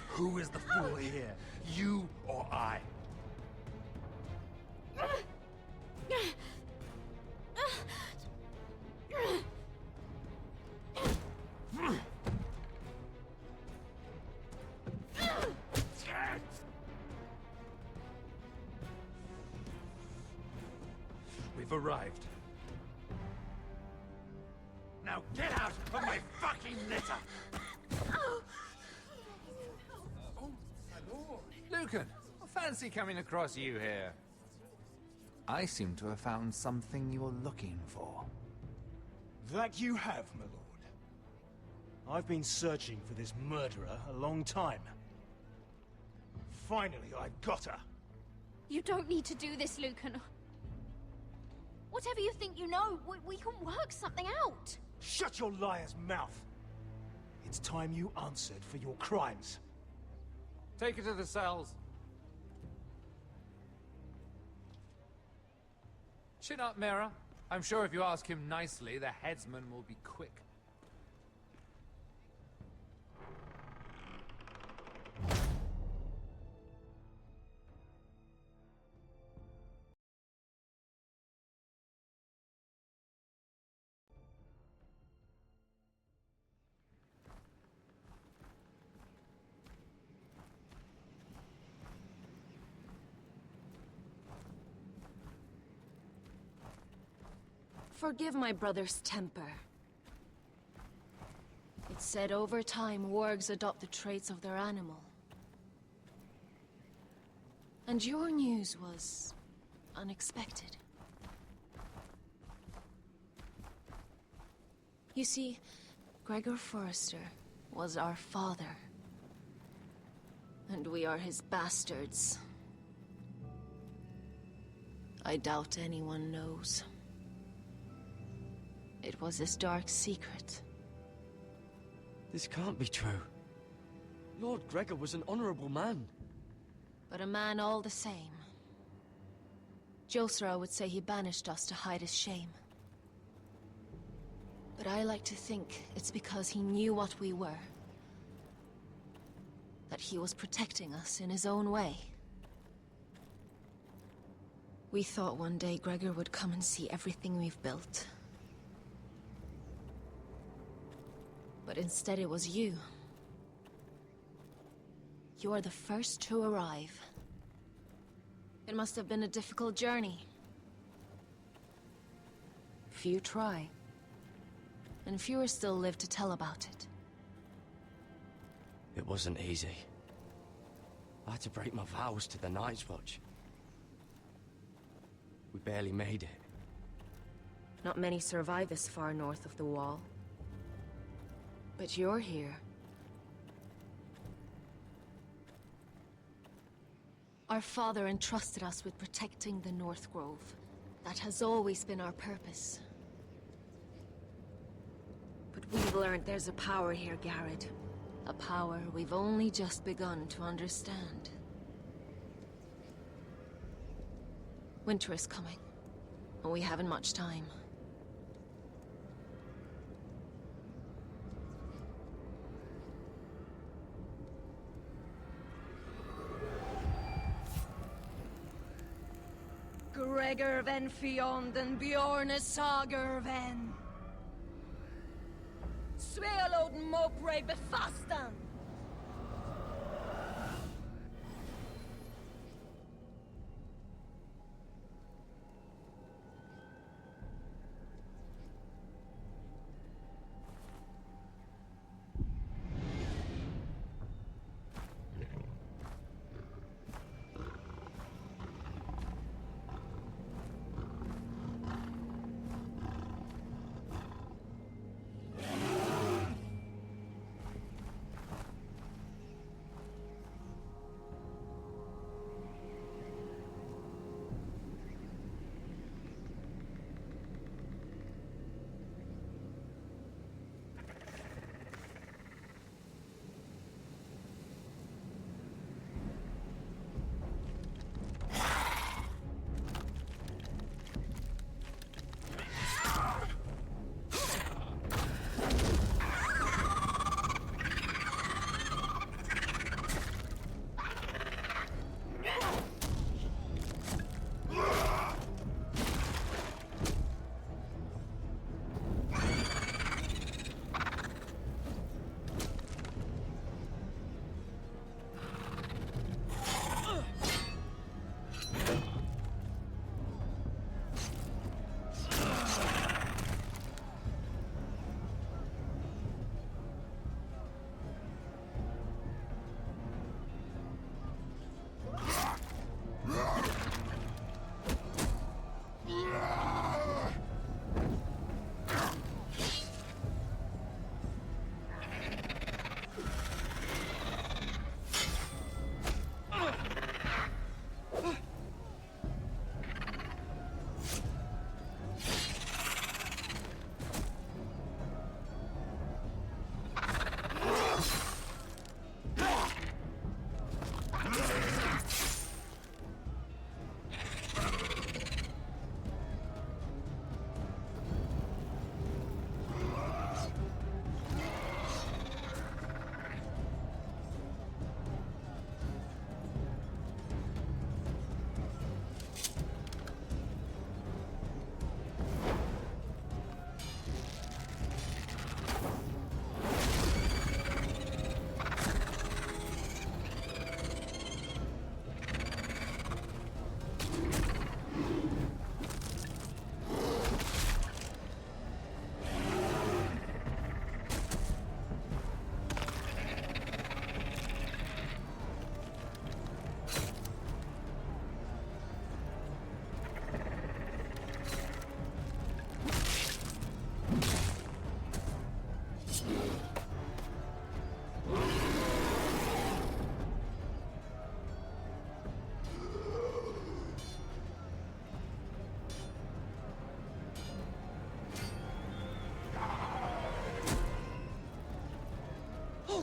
who is the fool here? You or I? arrived. Now get out of my fucking litter! Lucan, I fancy coming across you here. I seem to have found something you're looking for. That you have, my lord. I've been searching for this murderer a long time. Finally, I've got her. You don't need to do this, Lucan. Whatever you think you know, we can work something out. Shut your liar's mouth. It's time you answered for your crimes. Take her to the cells. Chin up, Mira. I'm sure if you ask him nicely, the headsman will be quick. Forgive my brother's temper. It's said over time, wargs adopt the traits of their animal. And your news was unexpected. You see, Gregor Forrester was our father. And we are his bastards. I doubt anyone knows. It was his dark secret. This can't be true. Lord Gregor was an honorable man. But a man all the same. Josra would say he banished us to hide his shame. But I like to think it's because he knew what we were. That he was protecting us in his own way. We thought one day Gregor would come and see everything we've built. But instead it was you. You're the first to arrive. It must have been a difficult journey. Few try. And fewer still live to tell about it. It wasn't easy. I had to break my vows to the Night's Watch. We barely made it. Not many survive this far north of the Wall. But you're here. Our father entrusted us with protecting the North Grove. That has always been our purpose. But we've learned there's a power here, Garrett. A power we've only just begun to understand. Winter is coming, and we haven't much time. Gregor ven Fjond and Bjorne Sager ven. Svealod Mopre befastan.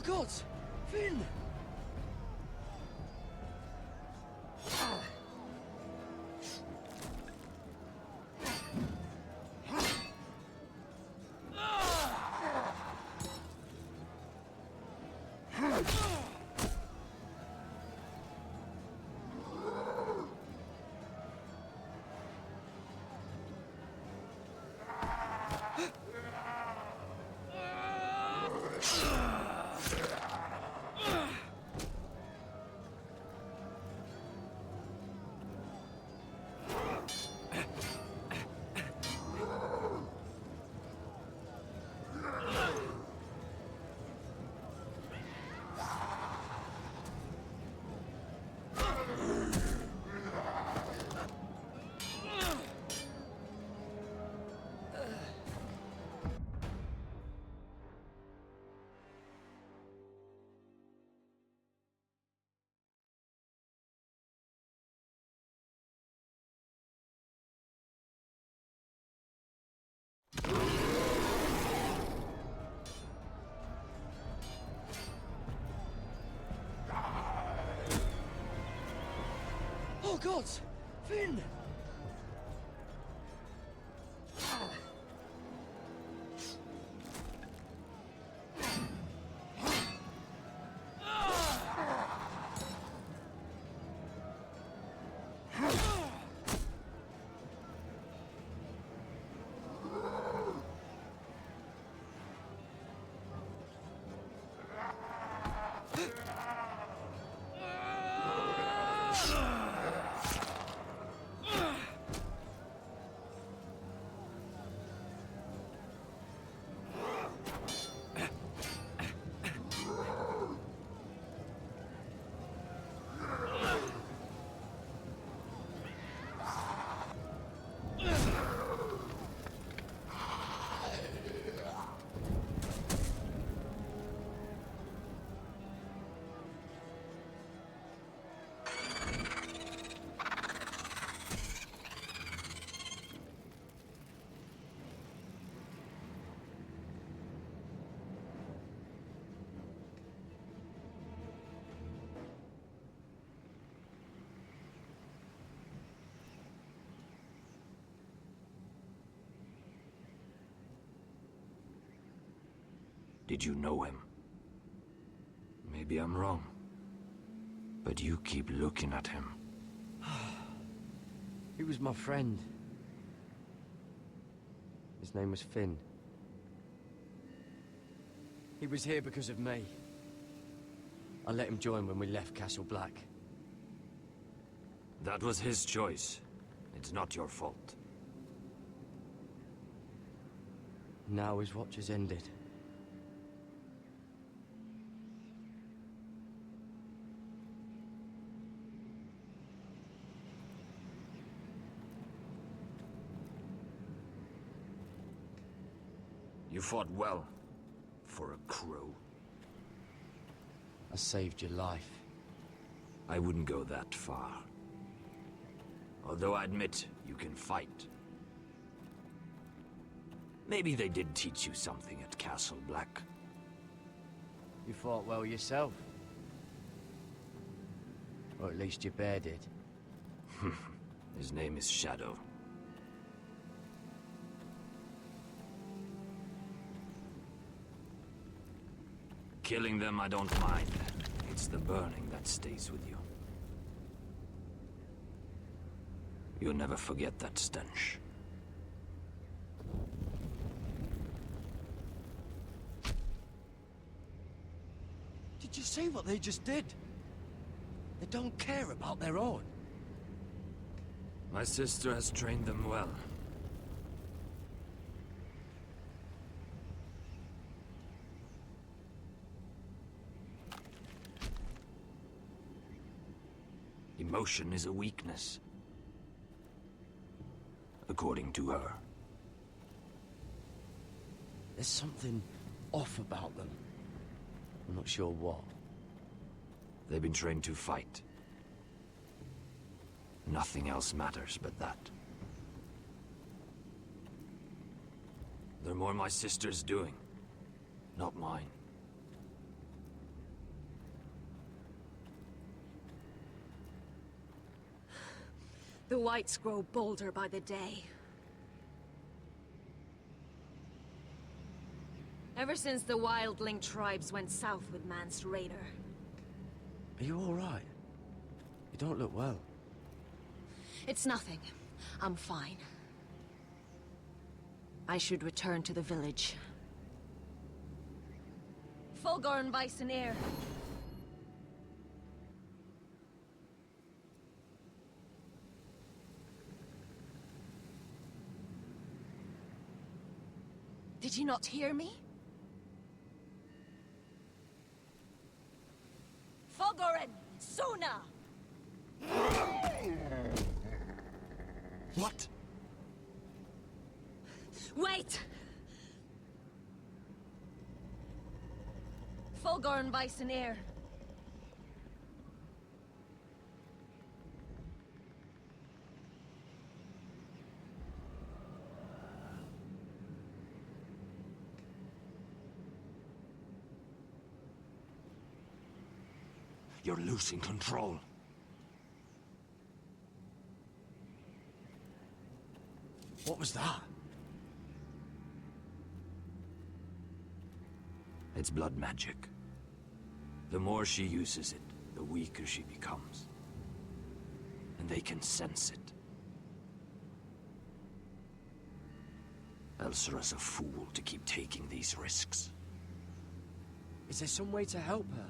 Oh God! Finn! Oh God! Finn! Did you know him? Maybe I'm wrong, but you keep looking at him. He was my friend. His name was Finn. He was here because of me. I let him join when we left Castle Black. That was his choice. It's not your fault. Now his watch has ended. You fought well, for a crow. I saved your life. I wouldn't go that far. Although I admit, you can fight. Maybe they did teach you something at Castle Black. You fought well yourself. Or at least your bear did. His name is Shadow. Killing them I don't mind. It's the burning that stays with you. You'll never forget that stench. Did you see what they just did? They don't care about their own. My sister has trained them well. Emotion is a weakness. According to her. There's something off about them. I'm not sure what. They've been trained to fight. Nothing else matters but that. They're more my sister's doing, not mine. The whites grow bolder by the day. Ever since the wildling tribes went south with Mance Raider. Are you all right? You don't look well. It's nothing. I'm fine. I should return to the village. Fulgur and Weissenir. Did you not hear me? Fulgurin! Suna! What? Wait! Fulgur and Weissenir. You're losing control. What was that? It's blood magic. The more she uses it, the weaker she becomes. And they can sense it. Elsera's a fool to keep taking these risks. Is there some way to help her?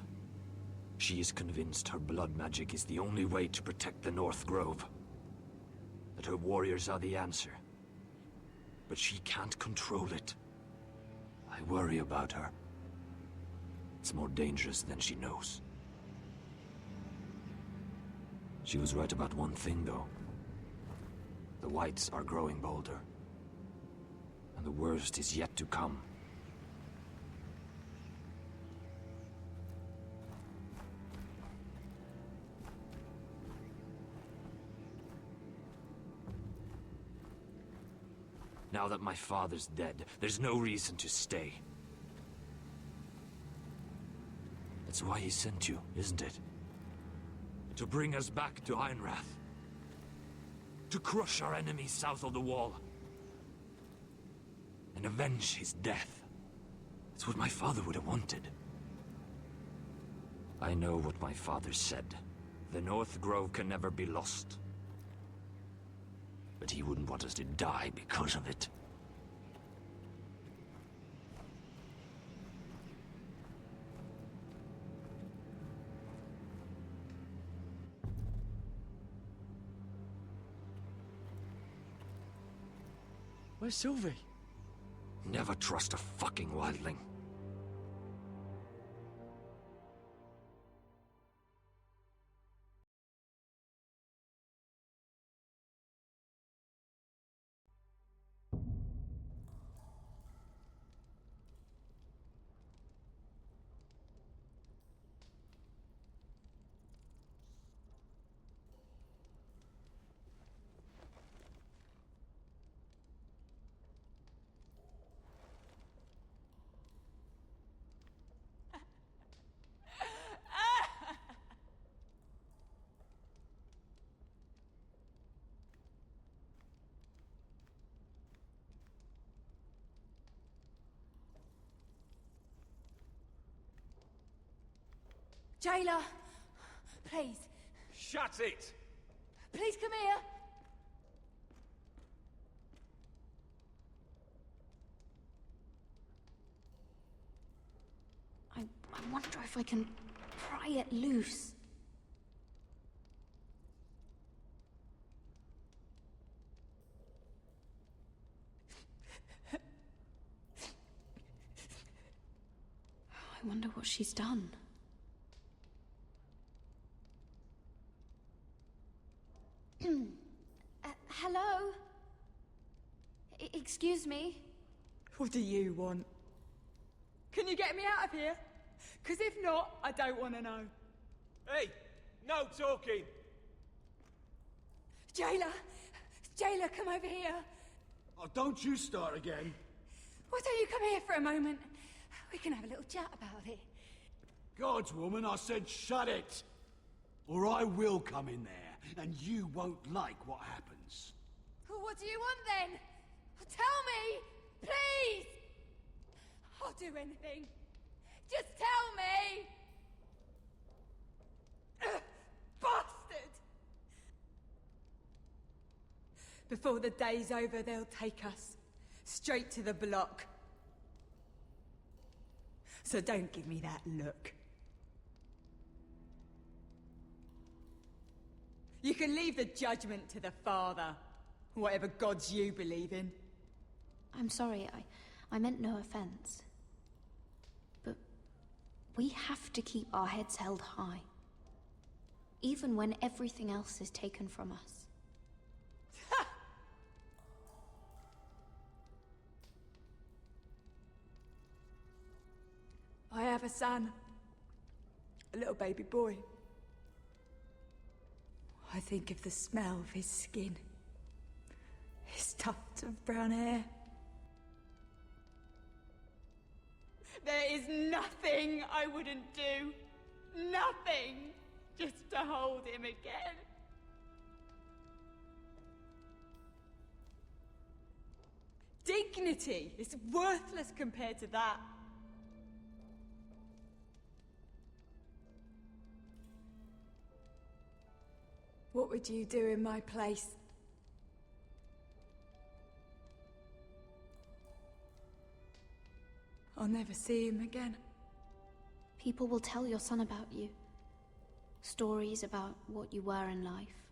She is convinced her blood magic is the only way to protect the North Grove. That her warriors are the answer. But she can't control it. I worry about her. It's more dangerous than she knows. She was right about one thing, though. The whites are growing bolder. And the worst is yet to come. Now that my father's dead, there's no reason to stay. That's why he sent you, isn't it? To bring us back to Einrath. To crush our enemies south of the wall. And avenge his death. It's what my father would have wanted. I know what my father said. The North Grove can never be lost. But he wouldn't want us to die because of it. Where's Sylvie? Never trust a fucking wildling. Jailer, please. Shut it! Please come here. I wonder if I can pry it loose. I wonder what she's done. Hello? Excuse me? What do you want? Can you get me out of here? Because if not, I don't want to know. Hey, no talking! Jailer! Jailer, come over here. Oh, don't you start again. Why don't you come here for a moment? We can have a little chat about it. Gods, woman, I said shut it! Or I will come in there and you won't like what happens. Well, what do you want then? Tell me, please! I'll do anything. Just tell me! Bastard! Before the day's over, they'll take us straight to the block. So don't give me that look. You can leave the judgment to the Father, whatever gods you believe in. I'm sorry, I meant no offense. But we have to keep our heads held high. Even when everything else is taken from us. I have a son. A little baby boy. I think of the smell of his skin. His tufts of brown hair. There is nothing I wouldn't do. Nothing. Just to hold him again. Dignity is worthless compared to that. What would you do in my place? I'll never see him again. People will tell your son about you. Stories about what you were in life.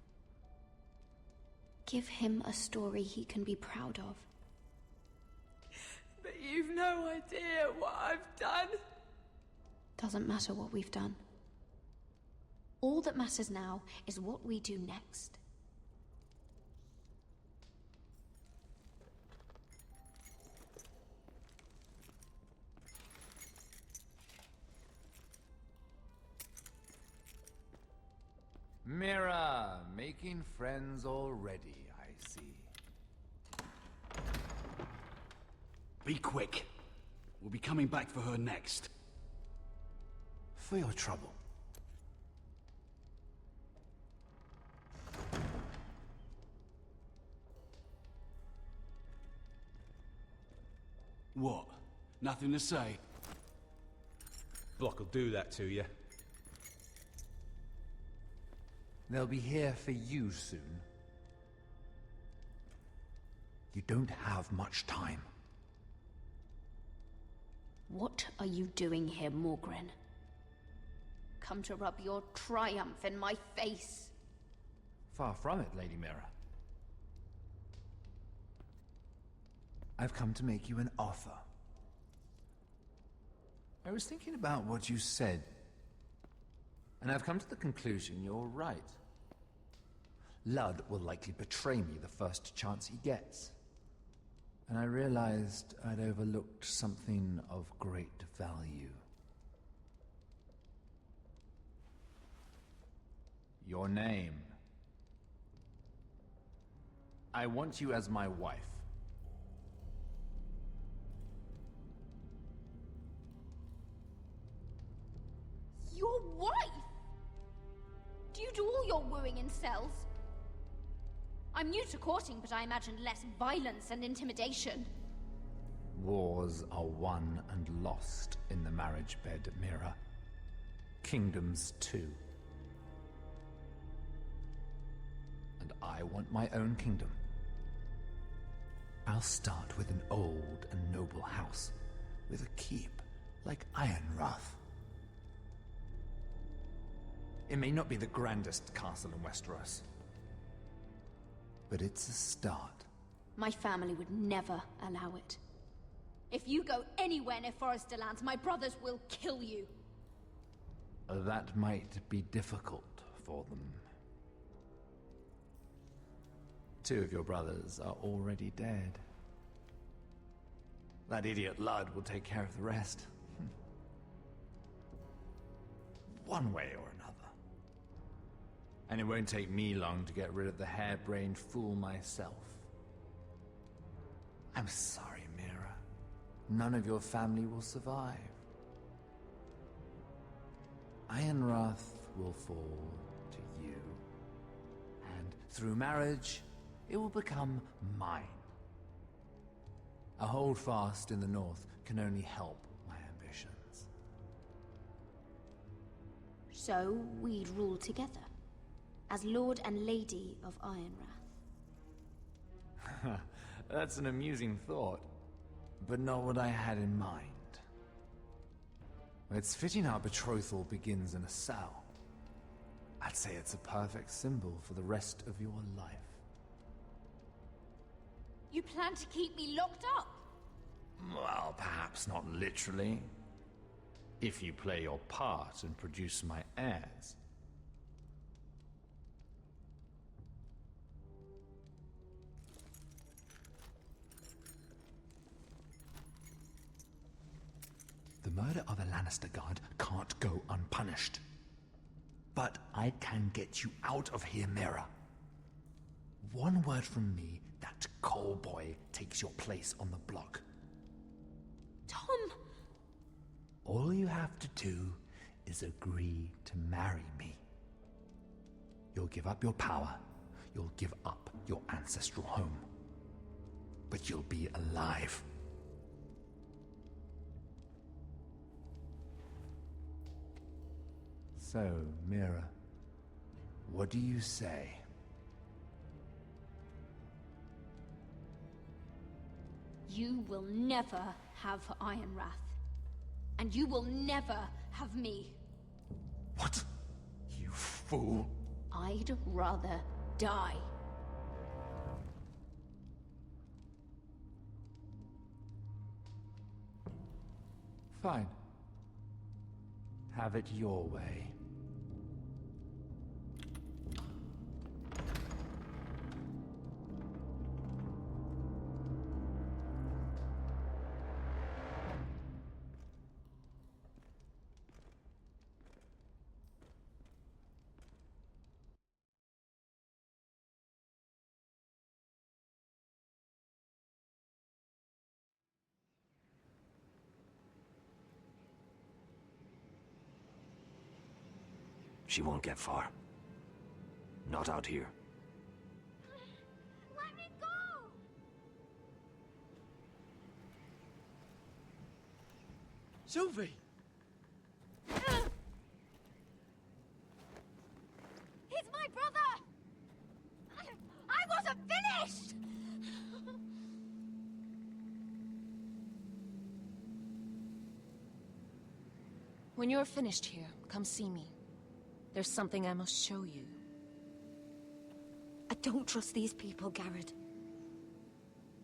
Give him a story he can be proud of. But you've no idea what I've done. Doesn't matter what we've done. All that matters now is what we do next. Mira, making friends already, I see. Be quick. We'll be coming back for her next. For your trouble. What? Nothing to say? Block will do that to you. They'll be here for you soon. You don't have much time. What are you doing here, Morgren? Come to rub your triumph in my face. Far from it, Lady Mira. I've come to make you an offer. I was thinking about what you said, and I've come to the conclusion you're right. Ludd will likely betray me the first chance he gets. And I realized I'd overlooked something of great value. Your name. I want you as my wife. Your wife? Do you do all your wooing in cells? I'm new to courting, but I imagined less violence and intimidation. Wars are won and lost in the marriage bed, Mira. Kingdoms too. And I want my own kingdom. I'll start with an old and noble house, with a keep like Ironrath. It may not be the grandest castle in Westeros, but it's a start. My family would never allow it. If you go anywhere near Forester lands, my brothers will kill you. That might be difficult for them. 2 of your brothers are already dead. That idiot Ludd will take care of the rest. One way or another. And it won't take me long to get rid of the harebrained fool myself. I'm sorry, Mira. None of your family will survive. Ironrath will fall to you. Through marriage, it will become mine. A holdfast in the north can only help my ambitions. So we'd rule together, as Lord and Lady of Ironrath. That's an amusing thought, but not what I had in mind. It's fitting our betrothal begins in a cell. I'd say it's a perfect symbol for the rest of your life. You plan to keep me locked up? Well, perhaps not literally. If you play your part and produce my heirs. The murder of a Lannister guard can't go unpunished. But I can get you out of here, Mira. One word from me, that coal boy takes your place on the block. Tom! All you have to do is agree to marry me. You'll give up your power, you'll give up your ancestral home. But you'll be alive. So, Mira, what do you say? You will never have Ironrath. And you will never have me. What? You fool. I'd rather die. Fine. Have it your way. She won't get far. Not out here. Let me go! Sylvie! He's my brother! I wasn't finished! When you're finished here, come see me. There's something I must show you. I don't trust these people, Garrett.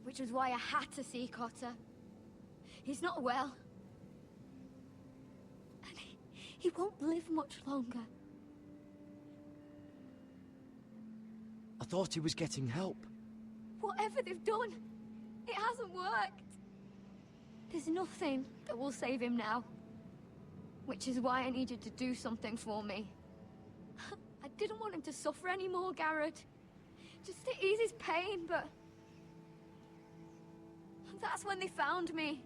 Which was why I had to see Cotter. He's not well. And he won't live much longer. I thought he was getting help. Whatever they've done, it hasn't worked. There's nothing that will save him now. Which is why I needed to do something for me. I didn't want him to suffer anymore, Garrett. Just to ease his pain, but... that's when they found me.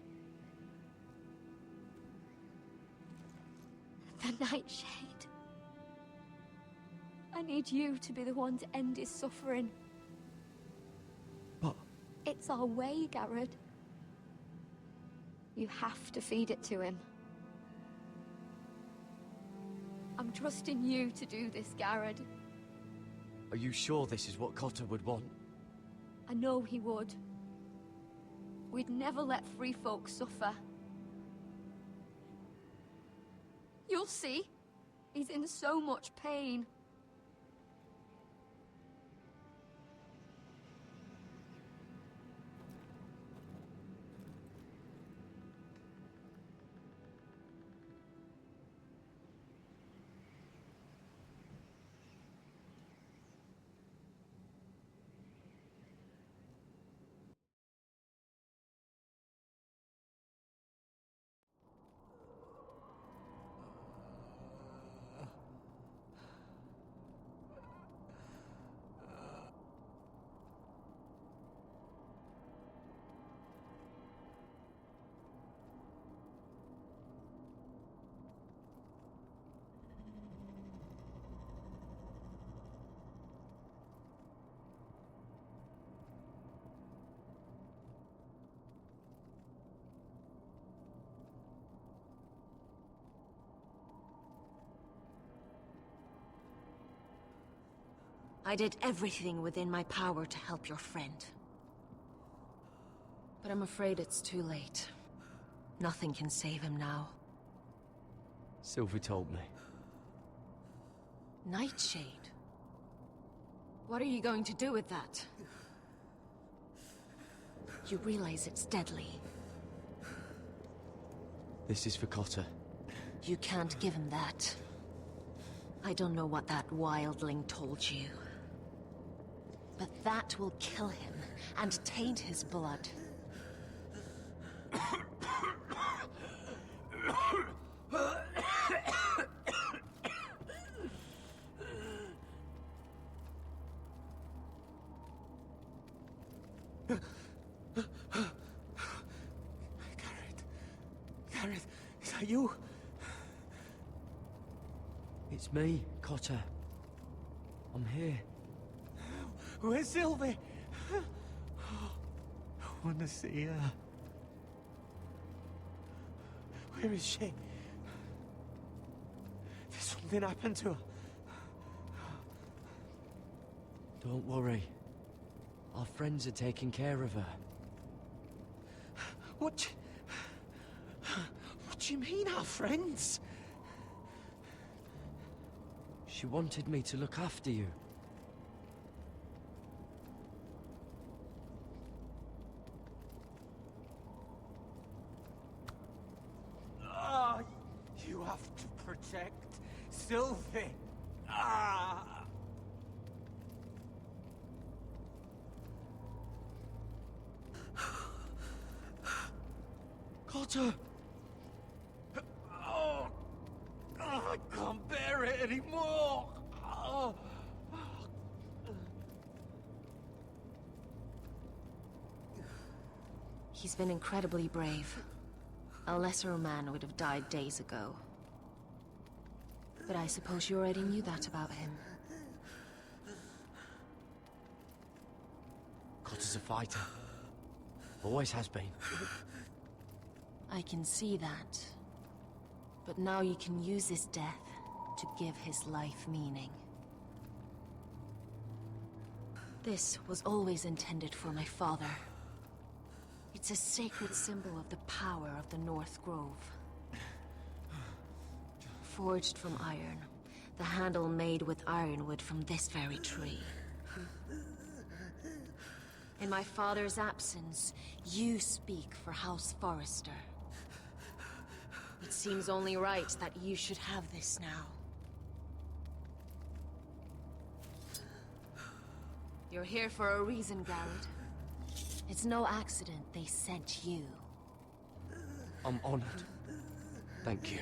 The Nightshade. I need you to be the one to end his suffering. But... it's our way, Garrett. You have to feed it to him. I'm trusting you to do this, Garrett. Are you sure this is what Cotter would want? I know he would. We'd never let free folk suffer. You'll see. He's in so much pain. I did everything within my power to help your friend. But I'm afraid it's too late. Nothing can save him now. Sylvie told me. Nightshade? What are you going to do with that? You realize it's deadly. This is for Cotter. You can't give him that. I don't know what that wildling told you. But that will kill him and taint his blood. Gareth, is that you? It's me, Cotter. I'm here. Where's Sylvie? I want to see her. Where is she? Did something happen to her? Don't worry. Our friends are taking care of her. What do you mean, our friends? She wanted me to look after you. Ah, you have to protect Sylvie. Ah. Cotter! Oh, I can't bear it anymore. Oh. He's been incredibly brave. A lesser man would have died days ago. But I suppose you already knew that about him. Cotter's a fighter. Always has been. I can see that. But now you can use his death to give his life meaning. This was always intended for my father. It's a sacred symbol of the power of the North Grove. Forged from iron, the handle made with ironwood from this very tree. In my father's absence, you speak for House Forrester. It seems only right that you should have this now. You're here for a reason, Garrett. It's no accident they sent you. I'm honored. Thank you.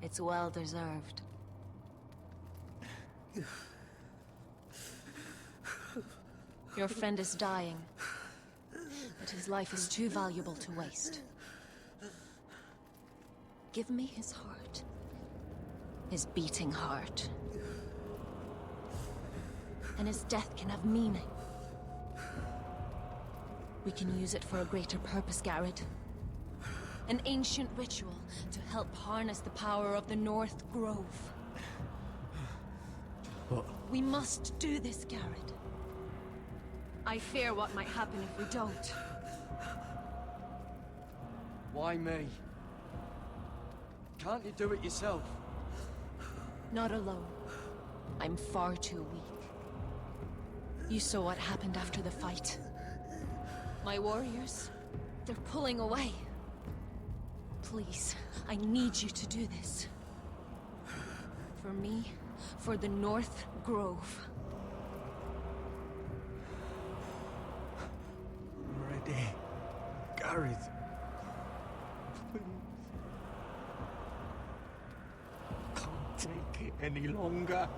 It's well deserved. Your friend is dying, but his life is too valuable to waste. Give me his heart. His beating heart. And his death can have meaning. We can use it for a greater purpose, Garrett. An ancient ritual to help harness the power of the North Grove. What? We must do this, Garrett. I fear what might happen if we don't. Why me? Can't you do it yourself? Not alone. I'm far too weak. You saw what happened after the fight. My warriors, they're pulling away. Please, I need you to do this. For me, for the North Grove. I'm ready. Gareth. Please. I can't take it any longer.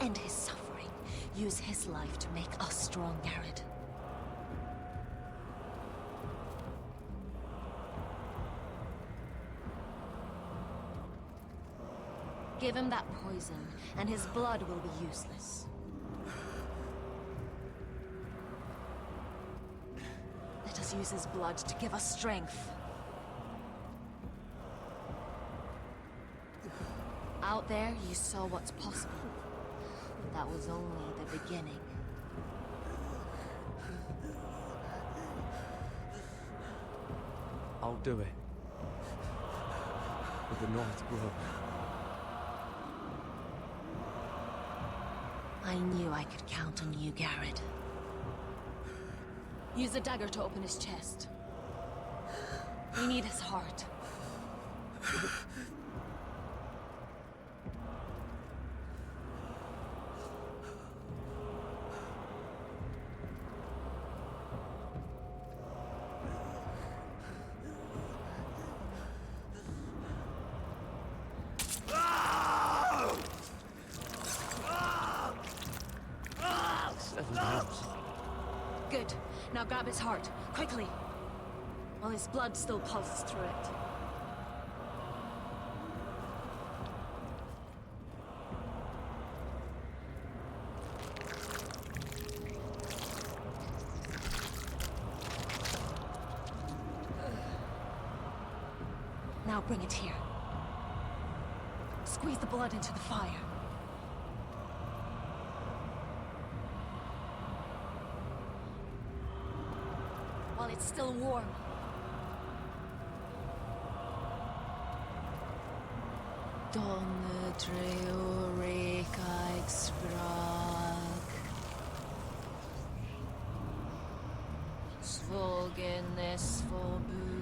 End his suffering. Use his life to make us strong, Garrett. Give him that poison, and his blood will be useless. Let us use his blood to give us strength. Out there, you saw what's possible. That was only the beginning. I'll do it. With the North Grove. I knew I could count on you, Garrett. Use the dagger to open his chest. We need his heart. Good. Now grab his heart, quickly. While his blood still pulses through it. Now bring it here. Squeeze the blood into the fire. While it's still warm. Donne treo reka sprak. Svogenes forbule.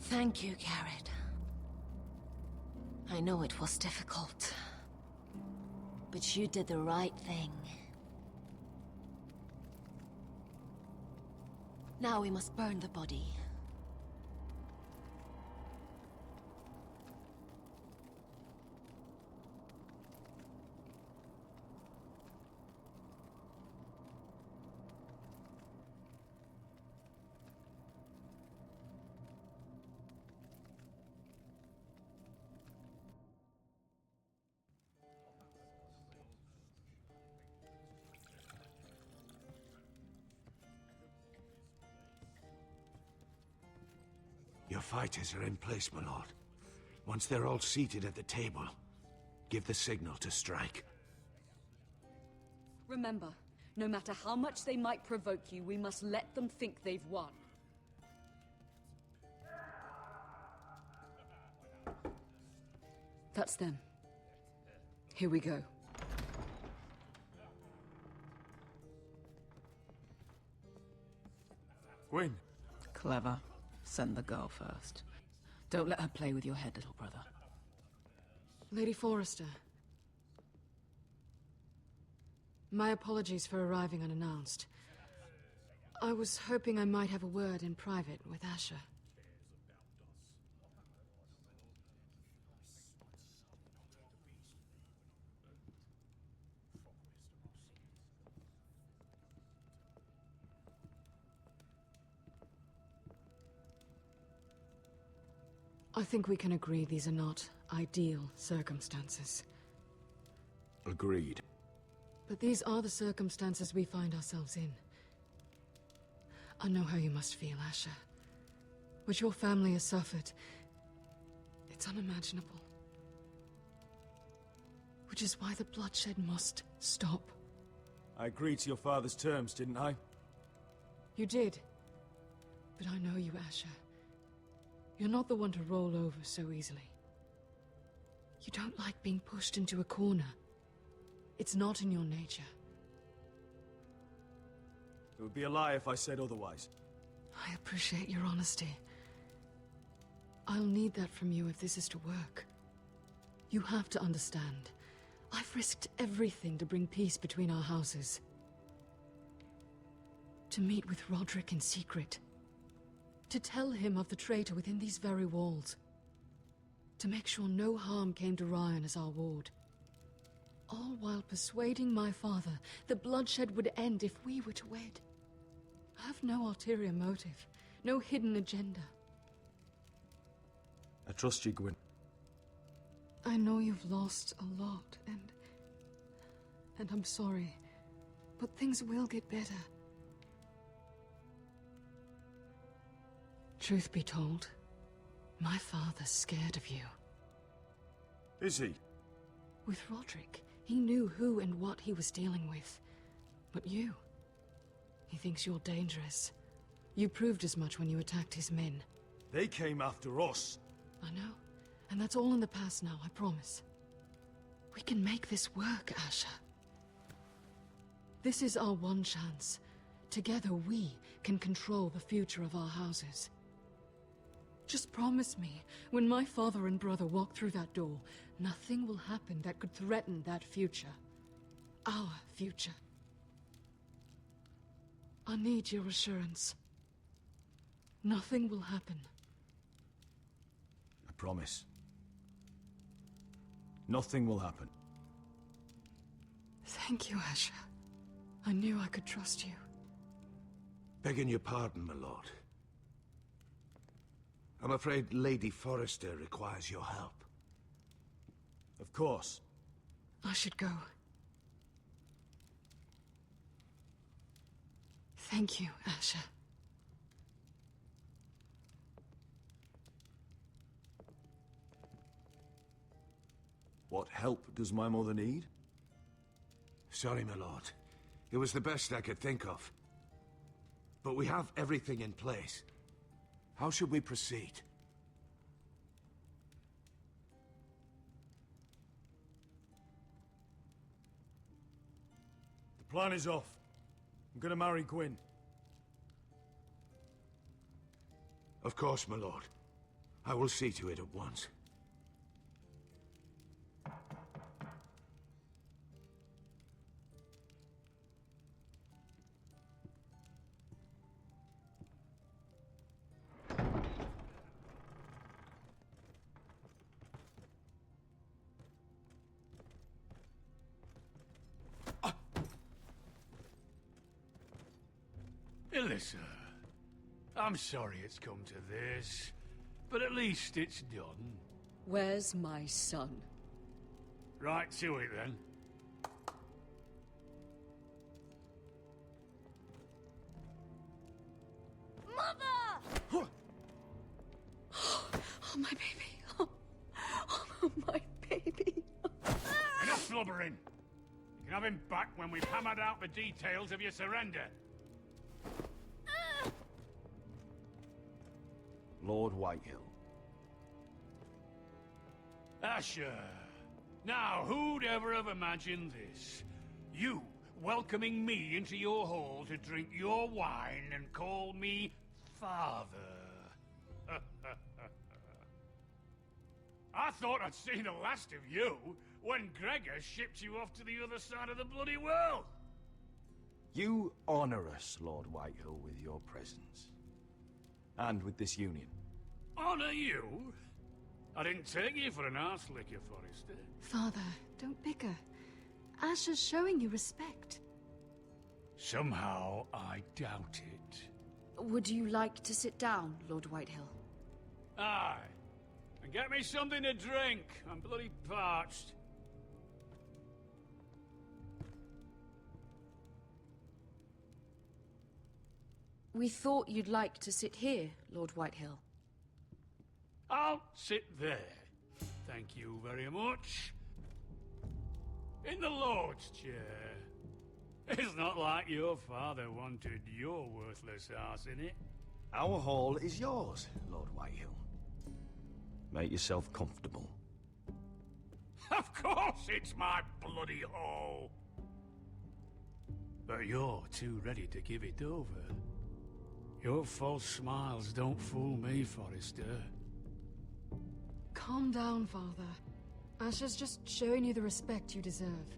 Thank you, Garrett. I know it was difficult, but you did the right thing. Now we must burn the body. Your fighters are in place, my lord. Once they're all seated at the table, give the signal to strike. Remember, no matter how much they might provoke you, we must let them think they've won. That's them. Here we go. Gwyn. Clever. Send the girl first. Don't let her play with your head, little brother. Lady Forrester. My apologies for arriving unannounced. I was hoping I might have a word in private with Asher. I think we can agree these are not ideal circumstances. Agreed. But these are the circumstances we find ourselves in. I know how you must feel, Asher. What your family has suffered, it's unimaginable. Which is why the bloodshed must stop. I agreed to your father's terms, didn't I? You did. But I know you, Asher. You're not the one to roll over so easily. You don't like being pushed into a corner. It's not in your nature. It would be a lie if I said otherwise. I appreciate your honesty. I'll need that from you if this is to work. You have to understand. I've risked everything to bring peace between our houses. To meet with Roderick in secret. To tell him of the traitor within these very walls. To make sure no harm came to Ryan as our ward. All while persuading my father the bloodshed would end if we were to wed. I have no ulterior motive, no hidden agenda. trust you, Gwyn. I know you've lost a lot, and I'm sorry, but things will get better. Truth be told, my father's scared of you. Is he? With Roderick, he knew who and what he was dealing with. But you, he thinks you're dangerous. You proved as much when you attacked his men. They came after us. I know, and that's all in the past now, I promise. We can make this work, Asher. This is our one chance. Together we can control the future of our houses. Just promise me, when my father and brother walk through that door, nothing will happen that could threaten that future. Our future. I need your assurance. Nothing will happen. I promise. Nothing will happen. Thank you, Asher. I knew I could trust you. Begging your pardon, my lord. I'm afraid Lady Forrester requires your help. Of course. I should go. Thank you, Asher. What help does my mother need? Sorry, my lord. It was the best I could think of. But we have everything in place. How should we proceed? The plan is off. I'm gonna marry Gwyn. Of course, my lord. I will see to it at once. Alyssa, I'm sorry it's come to this, but at least it's done. Where's my son? Right to it, then. Mother! Oh, my baby. Oh, my baby. Enough blubbering. You can have him back when we've hammered out the details of your surrender. Lord Whitehill. Asher. Now, who'd ever have imagined this? You welcoming me into your hall to drink your wine and call me father. I thought I'd seen the last of you when Gregor shipped you off to the other side of the bloody world. You honor us, Lord Whitehill, with your presence. And with this union. Honor you? I didn't take you for an arse licker, Forrester. Father, don't bicker. Asher's showing you respect. Somehow, I doubt it. Would you like to sit down, Lord Whitehill? Aye. And get me something to drink. I'm bloody parched. We thought you'd like to sit here, Lord Whitehill. I'll sit there. Thank you very much. In the Lord's chair. It's not like your father wanted your worthless ass in it. Our hall is yours, Lord Whitehill. Make yourself comfortable. Of course it's my bloody hall. But you're too ready to give it over. Your false smiles don't fool me, Forrester. Calm down, Father. Asher's just showing you the respect you deserve.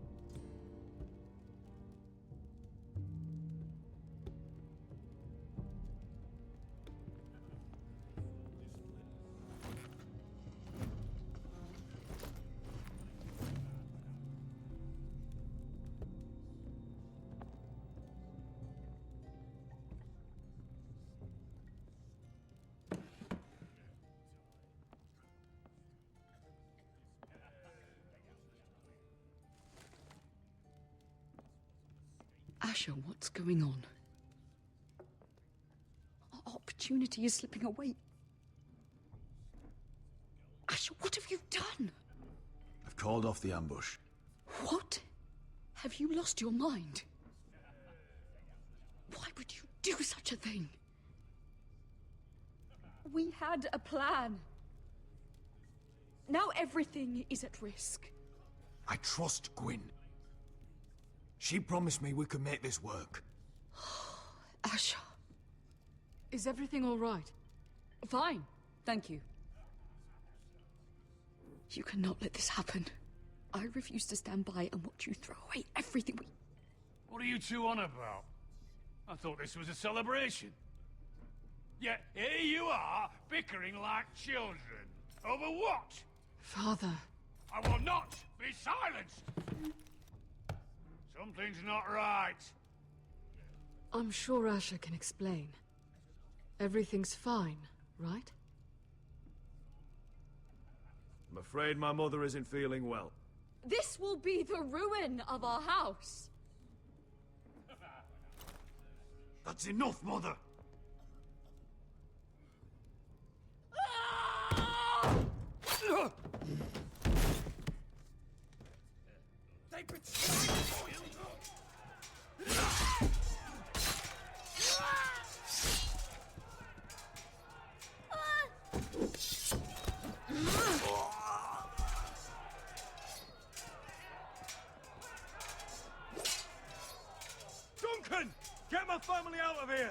Asher, what's going on? Our opportunity is slipping away. Asher, what have you done? I've called off the ambush. What? Have you lost your mind? Why would you do such a thing? We had a plan. Now everything is at risk. I trust Gwyn. She promised me we could make this work. Asher. Is everything all right? Fine, thank you. You cannot let this happen. I refuse to stand by and watch you throw away everything we... What are you two on about? I thought this was a celebration. Yet here you are, bickering like children. Over what? Father. I will not be silenced! Something's not right. I'm sure Asher can explain. Everything's fine, right? I'm afraid my mother isn't feeling well. This will be the ruin of our house. That's enough, Mother! They've been straight for you! Duncan! Get my family out of here!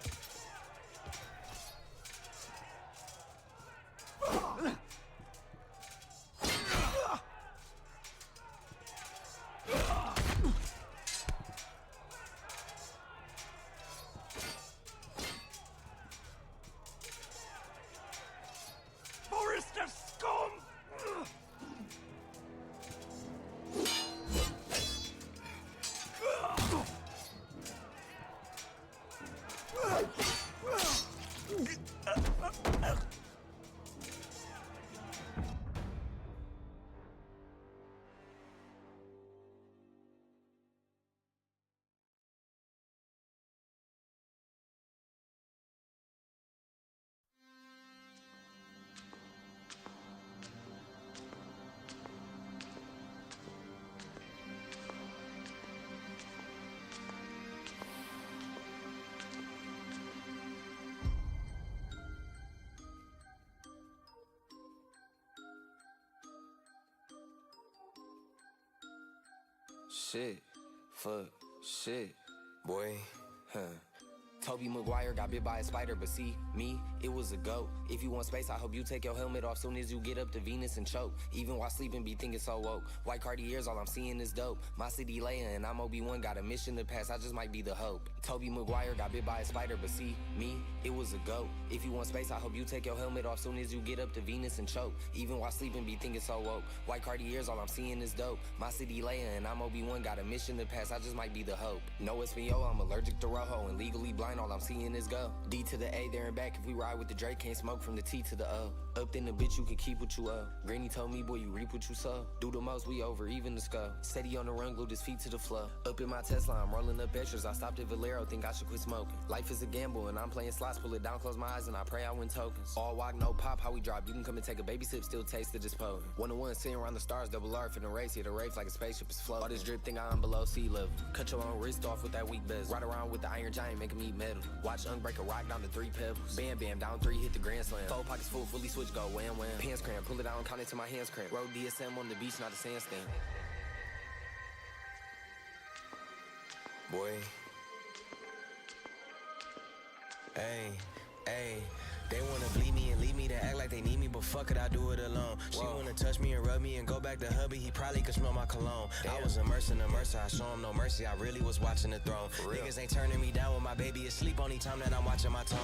Forrester scum! Shit, fuck, shit, boy, huh. Toby Maguire got bit by a spider, but see, me, it was a goat. If you want space, I hope you take your helmet off soon as you get up to Venus and choke. Even while sleeping, be thinking so woke. White Cartiers, all I'm seeing is dope. My city Leia and I'm Obi-Wan, got a mission to pass, I just might be the hope. Toby Maguire got bit by a spider, but see, me, it was a goat. If you want space, I hope you take your helmet off soon as you get up to Venus and choke. Even while sleeping, be thinking so woke. White Cartiers, all I'm seeing is dope. My city Leia and I'm Obi-Wan, got a mission to pass, I just might be the hope. No Espanol, I'm allergic to Rojo, and legally blind, all I'm seeing is go. D to the A, there and back, if we ride with the Drake, can't smoke from the T to the O. Up in the bitch, you can keep what you owe. Granny told me, boy, you reap what you sow. Do the most, we over, even the skull. Steady on the run, glued his feet to the floor. Up in my Tesla, I'm rolling up extras. I stopped at Valero, think I should quit smoking. Life is a gamble, and I'm playing slots. Pull it down, close my eyes, and I pray I win tokens. All walk, no pop, how we drop. You can come and take a baby sip, still taste the disposal. 1-on-1, sitting around the stars, double R for the race. Hit a race like a spaceship is floating. All this drip, think I'm below sea level. Cut your own wrist off with that weak bezel. Ride around with the Iron Giant, make him eat metal. Watch Unk break a rock down to 3 pebbles. Bam, bam, down 3, hit the grand slam. 4 pockets full, fully switch, go wham, wham. Pants cramp, pull it out and count it to my hands cramp. Road DSM on the beach, not a sandstand. Boy. Hey, hey. They wanna bleed me and leave me to act like they need me, but fuck it, I do it alone. She wanna touch me and rub me and go back to hubby, he probably could smell my cologne. Damn. I was immersed in the mercy, I show him no mercy, I really was watching the throne. Niggas ain't turning me down when my baby is asleep on time that I'm watching my tone.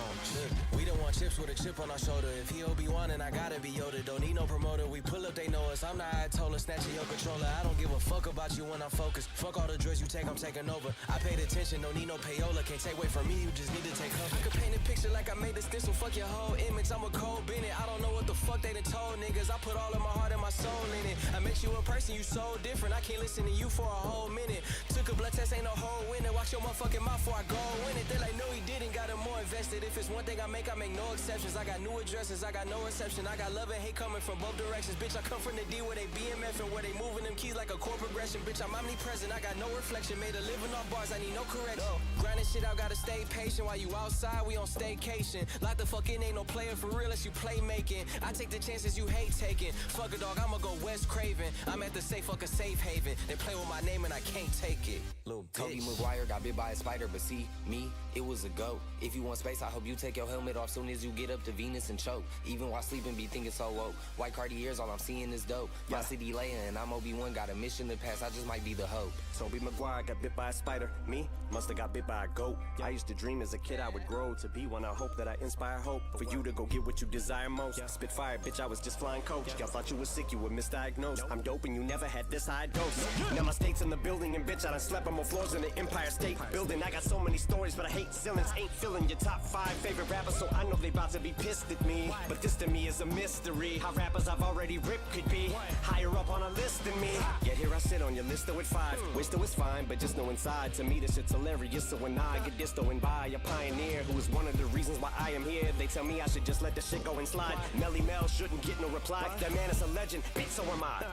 We don't want chips with a chip on our shoulder. If he Obi-Wan and I gotta be Yoda, don't need no promoter. We pull up, they know us. I'm the Ayatollah, snatching your controller. I don't give a fuck about you when I'm focused. Fuck all the drugs you take, I'm taking over. I paid attention, don't need no payola. Can't take away from me, you just need to take cover. I could paint a picture like I made the stencil, fuck your whole image. I'm a cold Bennett, I don't know what the fuck they done told niggas. I put all of my heart in my my soul in it. I met you in person, you so different. I can't listen to you for a whole minute. Took a blood test, ain't no hole in it. Watch your motherfucking mouth before I go in it. They like, no, he didn't, got him more invested. If it's one thing I make no exceptions. I got new addresses, I got no reception. I got love and hate coming from both directions. Bitch, I come from the D where they BMF and where they moving them keys like a chord progression. Bitch, I'm omnipresent, I got no reflection. Made a living off bars, I need no correction. Grinding shit out, gotta stay patient. While you outside, we on staycation. Lock the fuck in, ain't no player for real unless you play making. I take the chances you hate taking. Fuck a dog, I'ma go West Craven. I'm at the safe, fuck a safe haven. They play with my name and I can't take it. Little Toby Maguire got bit by a spider, but see, me, it was a goat. If you want space, I hope you take your helmet off soon as you get up to Venus and choke. Even while sleeping, be thinking so woke. White Cartiers, all I'm seeing is dope. My city laying, and I'm Obi-Wan, got a mission to pass. I just might be the hope. Toby Maguire got bit by a spider. Me, musta got bit by a goat. I used to dream as a kid I would grow to be one. I hope that I inspire hope for you to go get what you desire most. Spit fire, bitch, I was just flying coach. Y'all thought you was sick, you were misdiagnosed. I'm dope and you never had this high dose. Now my state's in the building and bitch, I done slept on more floors than the Empire State Building. I got so many stories, but I hate ceilings. Ain't feeling your top 5 favorite rappers, so I know they about to be pissed at me. But this to me is a mystery. How rappers I've already ripped could be higher up on a list than me. Yet here I sit on your list though at 5. Wish though it's fine, but just know inside to me this shit's hilarious. So when I get distoing by a pioneer who is one of the reasons why I am here, they tell me I should just let the shit go and slide. Melly Mel shouldn't get no reply. That man is a legend, bitch, so am I.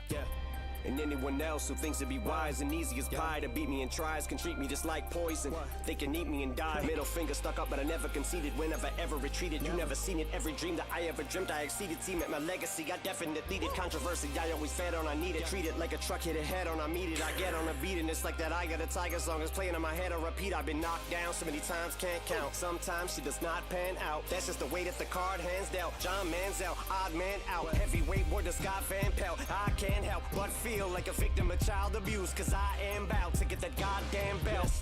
And anyone else who thinks it'd be wise and easy as pie to beat me and tries can treat me just like poison. They can eat me and die. Middle finger stuck up, but I never conceded. Whenever ever retreated, you never seen it. Every dream that I ever dreamt, I exceeded. Cement my legacy, I definitely did. Controversy, I always fed on, I need it. Treat it like a truck hit a head on, I meet it. I get on a beat and it's like that I got a tiger song is playing in my head. I repeat, I've been knocked down so many times, can't count. Sometimes she does not pan out. That's just the way that the card hands dealt. John Manziel, odd man out. Heavyweight word to Scott Van Pelt. I can't help but feel like a victim of child abuse, cause I am bout to get that goddamn belt.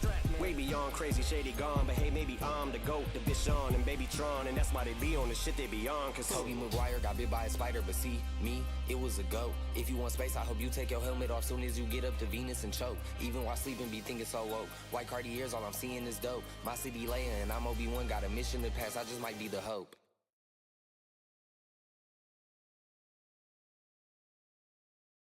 Way beyond crazy, shady gone, but hey, maybe I'm the GOAT, the Bishon and Baby Tron, and that's why they be on the shit they be on, cause Toby Maguire got bit by a spider, but see, me, it was a goat. If you want space, I hope you take your helmet off soon as you get up to Venus and choke. Even while sleeping, be thinking so woke. White Cartiers, all I'm seeing is dope. My city laying, and I'm Obi-Wan, got a mission to pass, I just might be the hope.